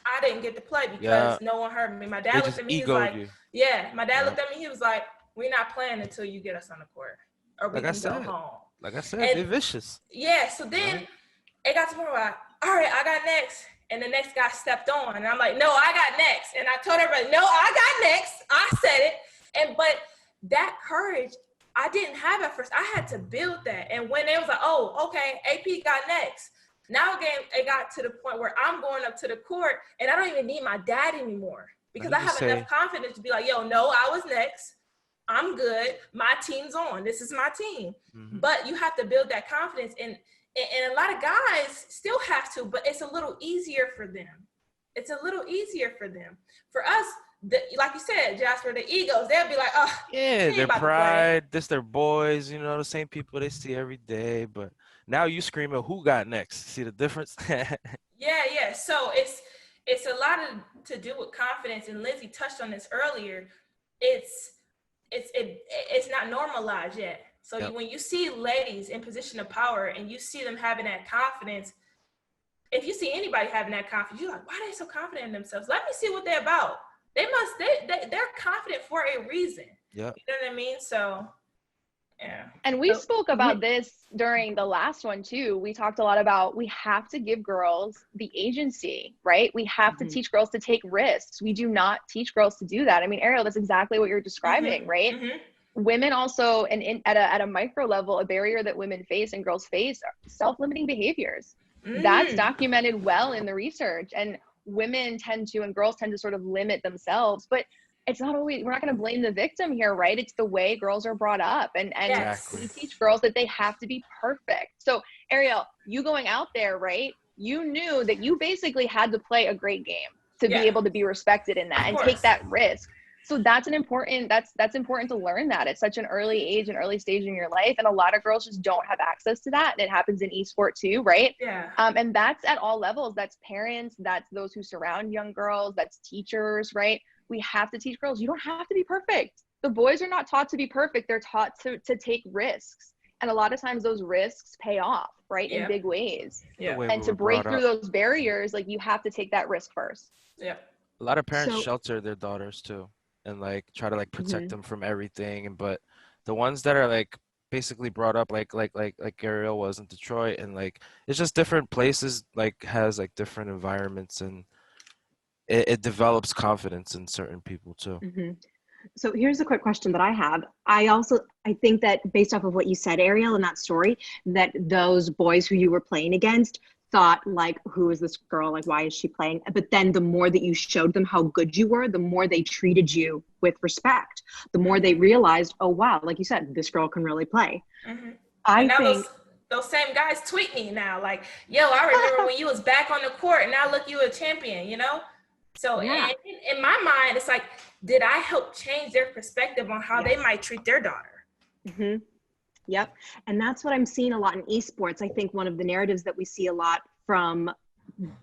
I didn't get to play because no one heard me. My dad looked at me. He was like, my dad looked at me. He was like, we're not playing until you get us on the court or we can go home. Like I said, they're vicious. Yeah. So then it got to the point where all right, I got next. And the next guy stepped on, and I'm like, no, I got next. And I told everybody, no, I got next. I said it. But that courage, I didn't have at first. I had to build that. And when it was like, oh, okay, AP got next. Now again, it got to the point where I'm going up to the court, and I don't even need my dad anymore because I have enough confidence to be like, yo, no, I was next. I'm good. My team's on. This is my team. But you have to build that confidence. And a lot of guys still have to, but it's a little easier for them. It's a little easier for them. For us, like you said, Jasper, the egos, they'll be like, oh, yeah, their pride, this their boys, the same people they see every day. But now you screaming, who got next? See the difference? Yeah. So it's a lot to do with confidence. And Lindsey touched on this earlier. It's not normalized yet. So when you see ladies in position of power and you see them having that confidence, if you see anybody having that confidence, you're like, why are they so confident in themselves? Let me see what they're about. They're confident for a reason. Yeah. You know what I mean? So, yeah. And we spoke about this during the last one too. We talked a lot about we have to give girls the agency, right? We have to teach girls to take risks. We do not teach girls to do that. I mean, Ariel, that's exactly what you're describing, right? Women also, and at a micro level, a barrier that women face and girls face are self-limiting behaviors. That's documented well in the research. And women tend to, and girls tend to sort of limit themselves, but it's not always, we're not going to blame the victim here, right? It's the way girls are brought up. And we teach girls that they have to be perfect. So Ariel, you going out there, right? You knew that you basically had to play a great game to be able to be respected in that and take that risk. So that's important to learn that at such an early age and early stage in your life. And a lot of girls just don't have access to that. And it happens in esport too, right? Yeah. And that's at all levels. That's parents, that's those who surround young girls, that's teachers, right? We have to teach girls, you don't have to be perfect. The boys are not taught to be perfect. They're taught to take risks. And a lot of times those risks pay off, right? In big ways. Yeah. And to break through those barriers, like you have to take that risk first. Yeah. A lot of parents shelter their daughters too. And like try to like protect them from everything, but the ones that are like basically brought up like Ariel was in Detroit, and like it's just different places, like has like different environments, and it develops confidence in certain people too. So here's a quick question that I have. I think that based off of what you said, Ariel, in that story, that those boys who you were playing against thought like, who is this girl? Like, why is she playing? But then the more that you showed them how good you were, the more they treated you with respect. The more they realized, oh, wow, like you said, this girl can really play. I think those same guys tweet me now, like, yo, I remember when you was back on the court and now look, you a champion, So in my mind, it's like, did I help change their perspective on how they might treat their daughter? Yep. And that's what I'm seeing a lot in esports. I think one of the narratives that we see a lot from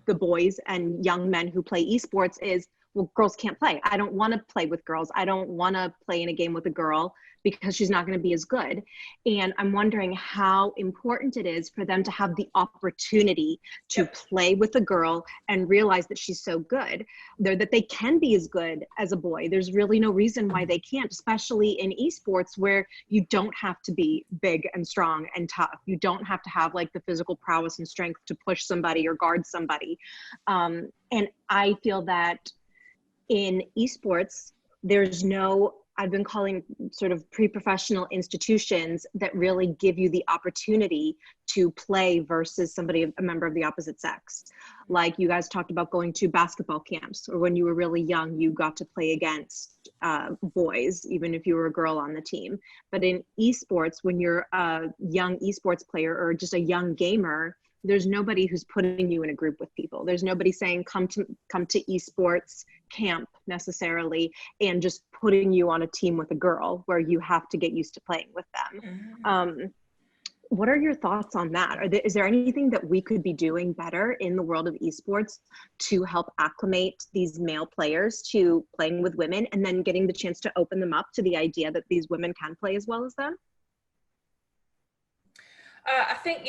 the boys and young men who play esports is, well, girls can't play. I don't want to play with girls. I don't want to play in a game with a girl because she's not going to be as good. And I'm wondering how important it is for them to have the opportunity to play with a girl and realize that she's so good, that they can be as good as a boy. There's really no reason why they can't, especially in esports where you don't have to be big and strong and tough. You don't have to have like the physical prowess and strength to push somebody or guard somebody. And I feel that in esports, there's no I've been calling sort of pre-professional institutions that really give you the opportunity to play versus somebody, a member of the opposite sex. Like you guys talked about going to basketball camps, or when you were really young, you got to play against boys, even if you were a girl on the team. But in esports, when you're a young esports player or just a young gamer, there's nobody who's putting you in a group with people. There's nobody saying come to esports camp necessarily and just putting you on a team with a girl where you have to get used to playing with them. What are your thoughts on that? Is there anything that we could be doing better in the world of esports to help acclimate these male players to playing with women, and then getting the chance to open them up to the idea that these women can play as well as them? I think,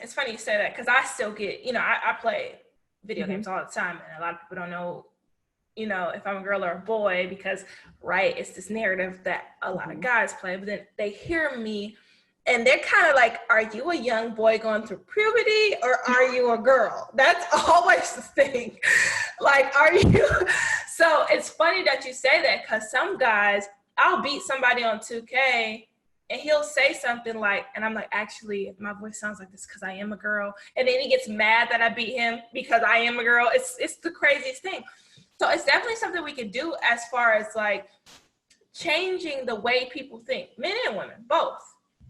it's funny you say that, because I still get, I play video games all the time, and a lot of people don't know, if I'm a girl or a boy, because, right, it's this narrative that a lot of guys play, but then they hear me and they're kind of like, are you a young boy going through puberty, or are you a girl? That's always the thing. Like, are you? So it's funny that you say that, because some guys, I'll beat somebody on 2K, and he'll say something like, and I'm like, actually, my voice sounds like this because I am a girl. And then he gets mad that I beat him because I am a girl. It's the craziest thing. So it's definitely something we could do as far as like changing the way people think, men and women, both,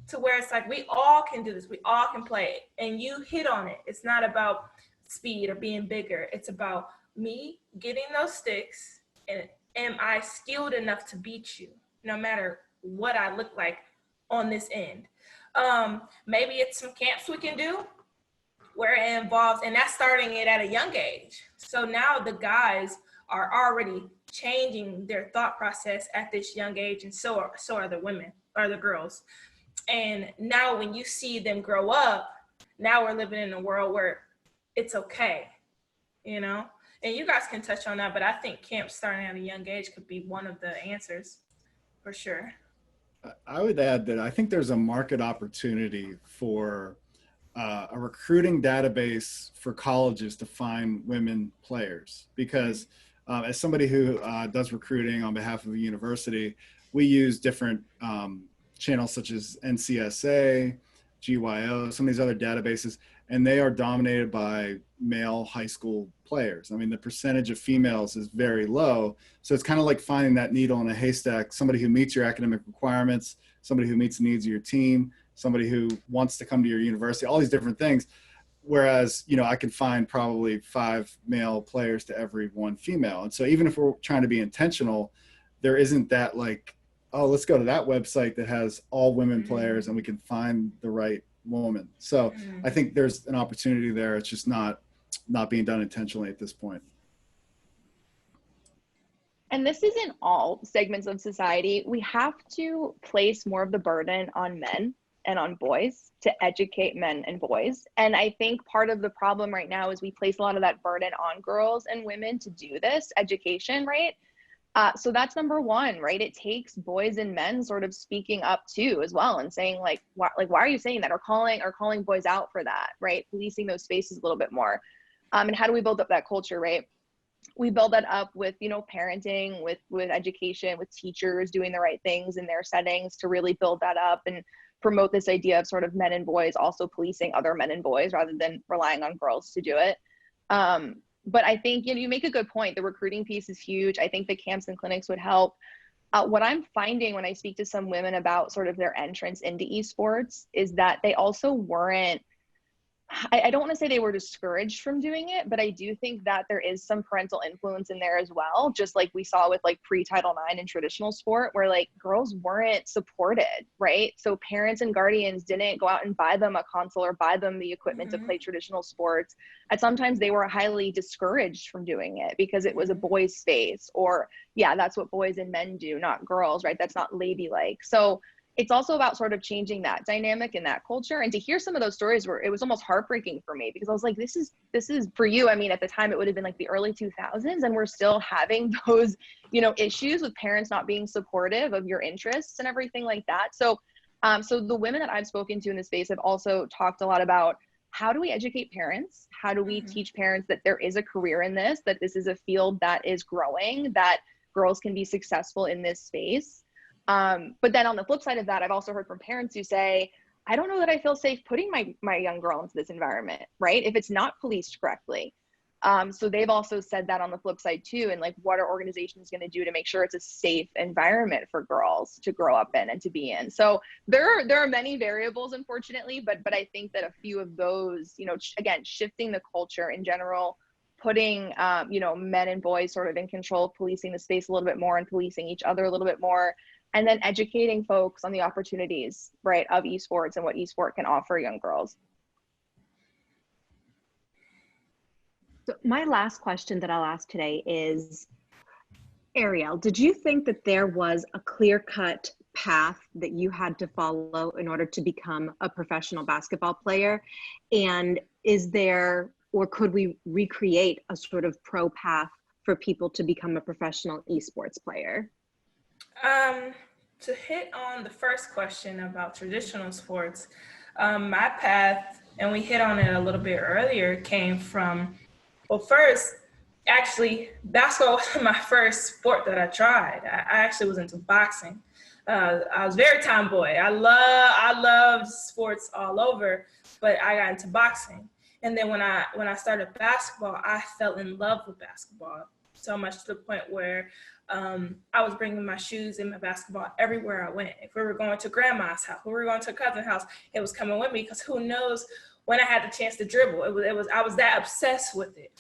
to where it's like, we all can do this. We all can play it. And you hit on it. It's not about speed or being bigger. It's about me getting those sticks, and am I skilled enough to beat you, no matter what I look like on this end. Maybe it's some camps we can do where it involves, and that's starting it at a young age. So now the guys are already changing their thought process at this young age, and so are the women or the girls. And now when you see them grow up, now we're living in a world where it's okay, And you guys can touch on that, but I think camps starting at a young age could be one of the answers for sure. I would add that I think there's a market opportunity for a recruiting database for colleges to find women players, because as somebody who does recruiting on behalf of a university, we use different channels such as NCSA, GYO, some of these other databases, and they are dominated by male high school players. I mean, the percentage of females is very low. So it's kind of like finding that needle in a haystack, somebody who meets your academic requirements, somebody who meets the needs of your team, somebody who wants to come to your university, all these different things. Whereas, I can find probably 5 male players to every 1 female. And so even if we're trying to be intentional, there isn't that like, oh, let's go to that website that has all women players and we can find the right woman. So I think there's an opportunity there. It's just not being done intentionally at this point. And this isn't all segments of society. We have to place more of the burden on men and on boys to educate men and boys. And I think part of the problem right now is we place a lot of that burden on girls and women to do this education, right? So that's number one, right? It takes boys and men sort of speaking up too as well, and saying why are you saying that, or calling boys out for that, right? Policing those spaces a little bit more. And how do we build up that culture, right? We build that up with, parenting, with education, with teachers doing the right things in their settings to really build that up and promote this idea of sort of men and boys also policing other men and boys rather than relying on girls to do it. But I think, you make a good point. The recruiting piece is huge. I think the camps and clinics would help. What I'm finding when I speak to some women about sort of their entrance into esports is that they also weren't, I don't want to say they were discouraged from doing it, but I do think that there is some parental influence in there as well. Just like we saw with like pre-Title IX in traditional sport, where like girls weren't supported, right? So parents and guardians didn't go out and buy them a console or buy them the equipment to play traditional sports. And sometimes they were highly discouraged from doing it because it was a boys' space, or yeah, that's what boys and men do, not girls, right? That's not ladylike. So it's also about sort of changing that dynamic in that culture. And to hear some of those stories where it was almost heartbreaking for me, because I was like, this is for you. I mean, at the time it would have been like the early 2000s, and we're still having those, issues with parents not being supportive of your interests and everything like that. So, so the women that I've spoken to in this space have also talked a lot about how do we educate parents? How do we teach parents that there is a career in this, that this is a field that is growing, that girls can be successful in this space? But then on the flip side of that, I've also heard from parents who say, I don't know that I feel safe putting my young girl into this environment, right? If it's not policed correctly. So they've also said that on the flip side too, and like, what are organizations going to do to make sure it's a safe environment for girls to grow up in and to be in? So there are many variables, unfortunately, but I think that a few of those, you know, again, shifting the culture in general, putting you know, men and boys sort of in control of policing the space a little bit more and policing each other a little bit more, and then educating folks on the opportunities, right, of esports and what esport can offer young girls. So my last question that I'll ask today is, Ariel, did you think that there was a clear-cut path that you had to follow in order to become a professional basketball player? And is there, or could we recreate a sort of pro path for people to become a professional esports player? To hit on the first question about traditional sports, my path, and we hit on it a little bit earlier, came from, well, first, actually, basketball was my first sport that I tried. I actually was into boxing. I was very tomboy. I loved sports all over, but I got into boxing. And then when I started basketball, I fell in love with basketball, so much to the point where I was bringing my shoes and my basketball everywhere I went. If we were going to grandma's house, if we were going to a cousin's house, it was coming with me, because who knows when I had the chance to dribble. I was that obsessed with it.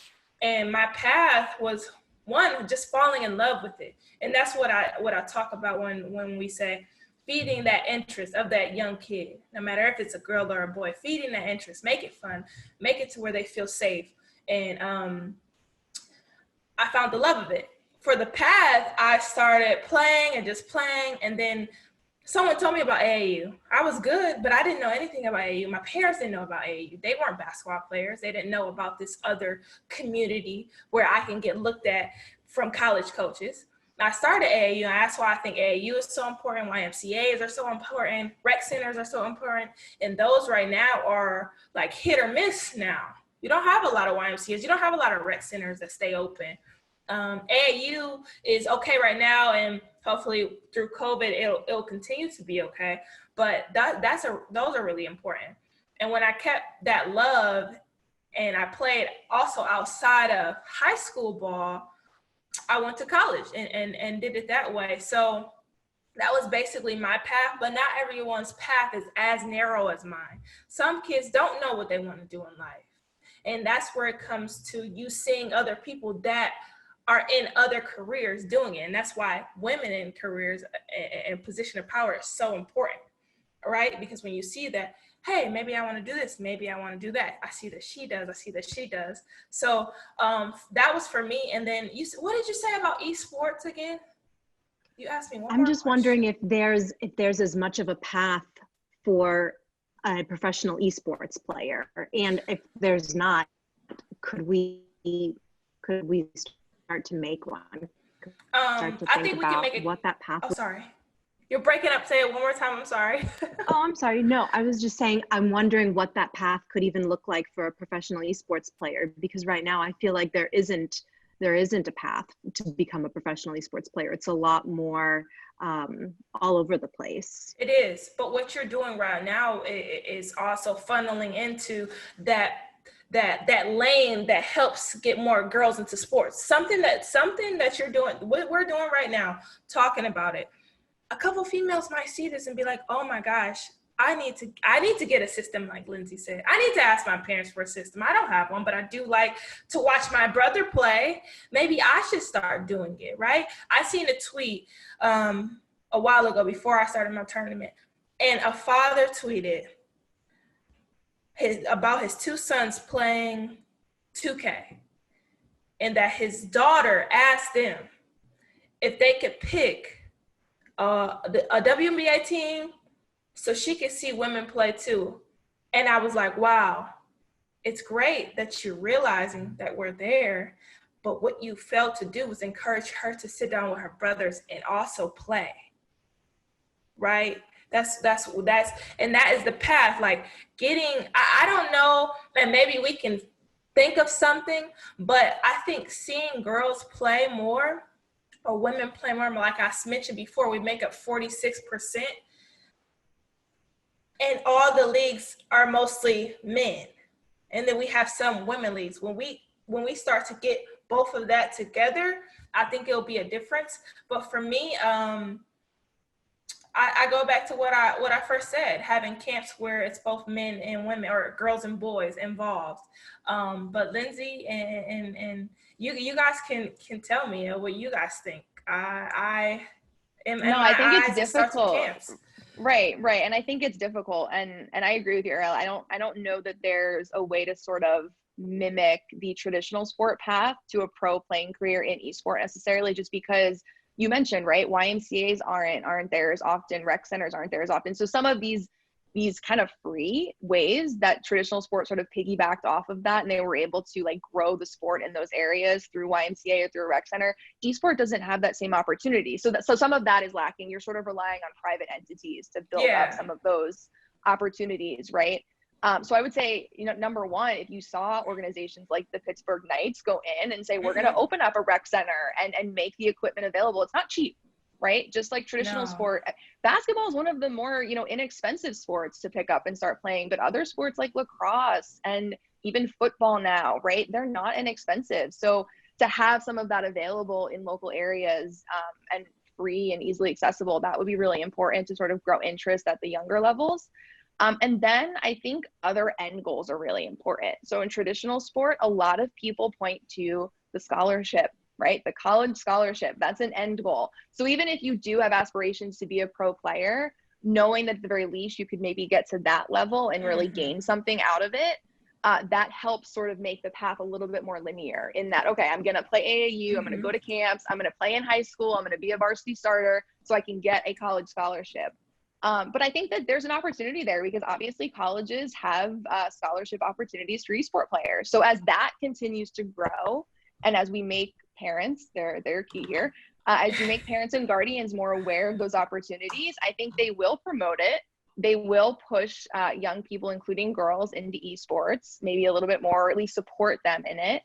And my path was, one, just falling in love with it. And that's what I talk about when we say feeding that interest of that young kid, no matter if it's a girl or a boy, feeding that interest, make it fun, make it to where they feel safe. And I found the love of it. For the path, I started playing, and then someone told me about AAU. I was good, but I didn't know anything about AAU. My parents didn't know about AAU. They weren't basketball players. They didn't know about this other community where I can get looked at from college coaches. I started AAU, and that's why I think AAU is so important. YMCAs are so important. Rec centers are so important. And those right now are like hit or miss now. You don't have a lot of YMCAs. You don't have a lot of rec centers that stay open. AAU is okay right now, and hopefully through COVID, it'll continue to be okay. But those are really important. And when I kept that love, and I played also outside of high school ball, I went to college and did it that way. So that was basically my path, but not everyone's path is as narrow as mine. Some kids don't know what they want to do in life. And that's where it comes to you seeing other people that are in other careers doing it. And that's why women in careers and position of power is so important, right? Because when you see that, hey, maybe I want to do this, maybe I want to do that. I see that she does. So that was for me. And then what did you say about esports again? You asked me one I'm more just question. wondering if there's as much of a path for a professional esports player, and if there's not, could we start to make one? I think we can make it. What that path. Oh, sorry. You're breaking up. Say it one more time. I'm sorry. Oh, I'm sorry. No, I was just saying, I'm wondering what that path could even look like for a professional esports player, because right now I feel like there isn't a path to become a professional esports player. It's a lot more all over the place. It is, but what you're doing right now is also funneling into that lane that helps get more girls into sports. Something that you're doing, what we're doing right now, talking about it. A couple females might see this and be like, oh my gosh, I need to get a system, like Lindsey said. I need to ask my parents for a system. I don't have one, but I do like to watch my brother play. Maybe I should start doing it, right? I seen a tweet a while ago before I started my tournament, and a father tweeted about his two sons playing 2K, and that his daughter asked them if they could pick a WNBA team so she could see women play too. And I was like, wow, it's great that you're realizing that we're there, but what you failed to do was encourage her to sit down with her brothers and also play, right? That's and that is the path, like getting, I don't know, and maybe we can think of something, but I think seeing girls play more or women play more. Like I mentioned before, we make up 46%. And all the leagues are mostly men. And then we have some women leagues. When we start to get both of that together, I think it'll be a difference. But for me, I go back to what I first said, having camps where it's both men and women, or girls and boys involved. But Lindsey and you guys can tell me what you guys think. I think it's difficult. Right. And I think it's difficult. And I agree with you, Ariel. I don't know that there's a way to sort of mimic the traditional sport path to a pro playing career in esport necessarily, just because you mentioned, right, YMCAs aren't there as often, rec centers aren't there as often. So some of these kind of free ways that traditional sports sort of piggybacked off of that, and they were able to like grow the sport in those areas through YMCA or through a rec center, esport doesn't have that same opportunity. So some of that is lacking. You're sort of relying on private entities to build up some of those opportunities, right? So I would say, number one, if you saw organizations like the Pittsburgh Knights go in and say, we're going to open up a rec center and make the equipment available, it's not cheap, right? Just like traditional sport. Basketball is one of the more, inexpensive sports to pick up and start playing, but other sports like lacrosse and even football now, right? They're not inexpensive. So to have some of that available in local areas and free and easily accessible, that would be really important to sort of grow interest at the younger levels. And then I think other end goals are really important. So in traditional sport, a lot of people point to the scholarship, right? The college scholarship, that's an end goal. So even if you do have aspirations to be a pro player, knowing that at the very least you could maybe get to that level and really gain something out of it, that helps sort of make the path a little bit more linear in that, okay, I'm going to play AAU, I'm going to go to camps, I'm going to play in high school, I'm going to be a varsity starter so I can get a college scholarship. But I think that there's an opportunity there because obviously colleges have scholarship opportunities for esport players. So as that continues to grow, and as we make parents, they're key here, as you make parents and guardians more aware of those opportunities, I think they will promote it. They will push young people, including girls, into esports, maybe a little bit more, or at least support them in it.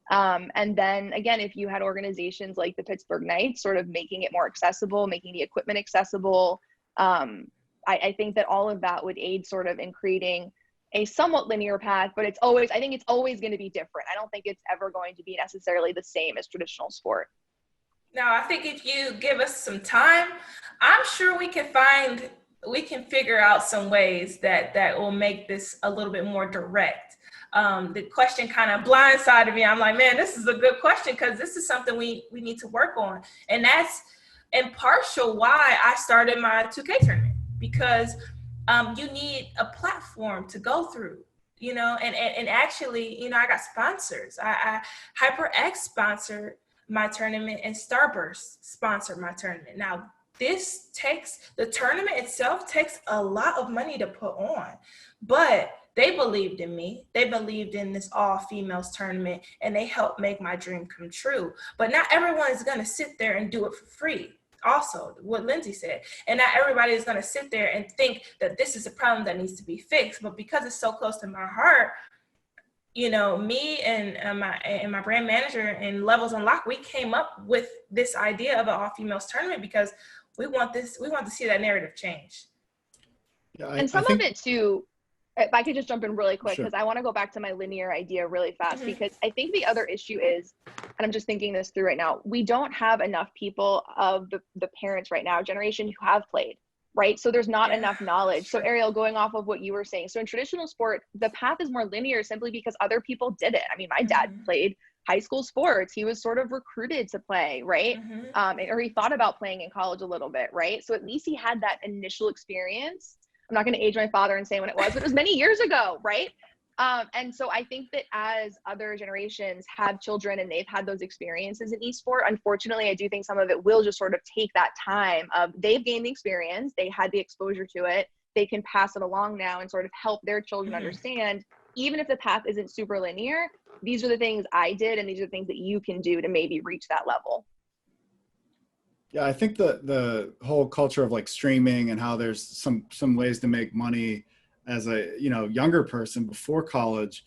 And then again, if you had organizations like the Pittsburgh Knights sort of making it more accessible, making the equipment accessible, I think that all of that would aid sort of in creating a somewhat linear path, but I think it's always going to be different. I don't think it's ever going to be necessarily the same as traditional sport. Now, I think if you give us some time, I'm sure we can figure out some ways that will make this a little bit more direct. The question kind of blindsided me. I'm like, man, this is a good question because this is something we need to work on. And that's in partial why I started my 2K tournament, because you need a platform to go through, and actually, I got sponsors. I HyperX sponsored my tournament and Starburst sponsored my tournament. Now, the tournament itself takes a lot of money to put on, but they believed in me. They believed in this all-females tournament, and they helped make my dream come true. But not everyone is going to sit there and do it for free. Also, what Lindsey said, and not everybody is going to sit there and think that this is a problem that needs to be fixed. But because it's so close to my heart, me and my brand manager and Levels Unlocked, we came up with this idea of an all-females tournament because we want to see that narrative change. Yeah, and some of it too, if I could just jump in really quick, because I want to go back to my linear idea really fast, because I think the other issue is, and I'm just thinking this through right now, we don't have enough people of the parents right now, generation, who have played, right? So there's not enough knowledge. So Ariel, going off of what you were saying, so in traditional sport, the path is more linear simply because other people did it. I mean, my dad played high school sports. He was sort of recruited to play, right? Or he thought about playing in college a little bit, right? So at least he had that initial experience. I'm not going to age my father and say when it was, but it was many years ago, right? And so I think that as other generations have children and they've had those experiences in esport, unfortunately, I do think some of it will just sort of take that time of they've gained the experience, they had the exposure to it, they can pass it along now and sort of help their children understand, even if the path isn't super linear, these are the things I did and these are the things that you can do to maybe reach that level. Yeah, I think the whole culture of like streaming and how there's some ways to make money as a younger person before college,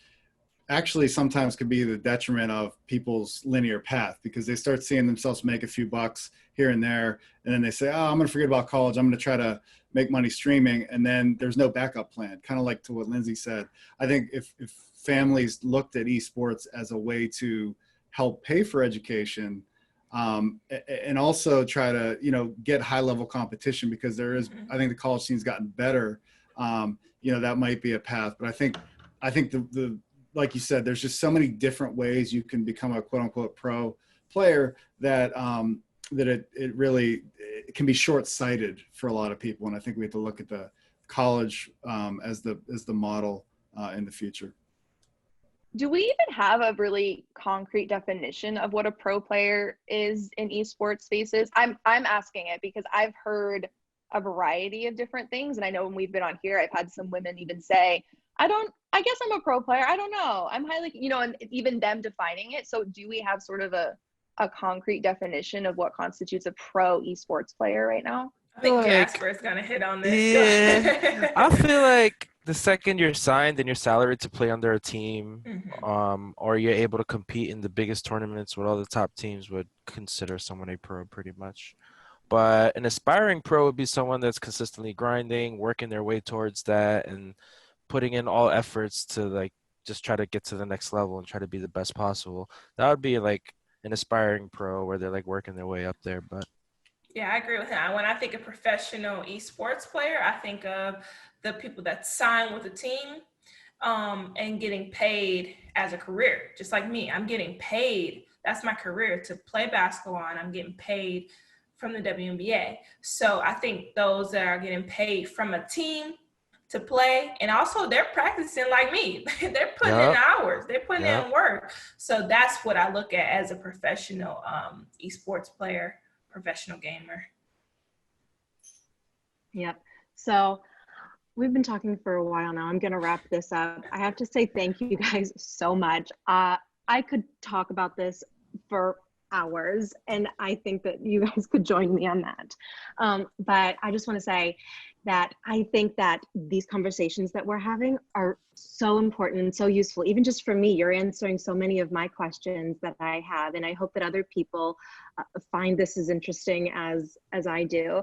actually sometimes could be the detriment of people's linear path, because they start seeing themselves make a few bucks here and there, and then they say, oh, I'm going to forget about college, I'm going to try to make money streaming, and then there's no backup plan. Kind of like to what Lindsey said. I think if families looked at esports as a way to help pay for education, and also try to, you know, get high level competition, because there is, I think the college scene's gotten better. You know, that might be a path, but I think the like you said, there's just so many different ways you can become a quote unquote pro player that it really can be short-sighted for a lot of people. And I think we have to look at the college as the model in the future. Do we even have a really concrete definition of what a pro player is in esports spaces? I'm asking it because I've heard a variety of different things. And I know when we've been on here, I've had some women even say, I guess I'm a pro player. I don't know. I'm highly, you know, and even them defining it. So do we have sort of a concrete definition of what constitutes a pro esports player right now? I think Jasper is going to hit on this. Yeah. I feel like the second you're signed and you're salaried to play under a team, or you're able to compete in the biggest tournaments with all the top teams, would consider someone a pro pretty much. But an aspiring pro would be someone that's consistently grinding, working their way towards that, and putting in all efforts to like just try to get to the next level and try to be the best possible. That would be like an aspiring pro, where they're like working their way up there. But yeah, I agree with him. When I think of professional esports player, I think of the people that sign with a team and getting paid as a career. Just like me, I'm getting paid. That's my career, to play basketball, and I'm getting paid from the WNBA. So I think those that are getting paid from a team to play, and also they're practicing like me. They're putting in hours. They're putting in work. So that's what I look at as a professional esports player, professional gamer. Yep. So we've been talking for a while now. I'm going to wrap this up. I have to say thank you guys so much. I could talk about this for hours, and I think that you guys could join me on that. But I just want to say that I think that these conversations that we're having are so important and so useful. Even just for me, you're answering so many of my questions that I have, and I hope that other people find this as interesting as I do.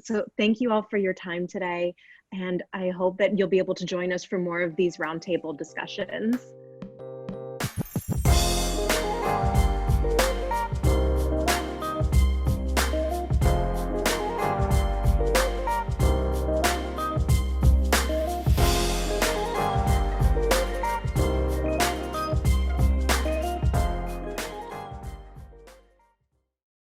So thank you all for your time today, and I hope that you'll be able to join us for more of these roundtable discussions.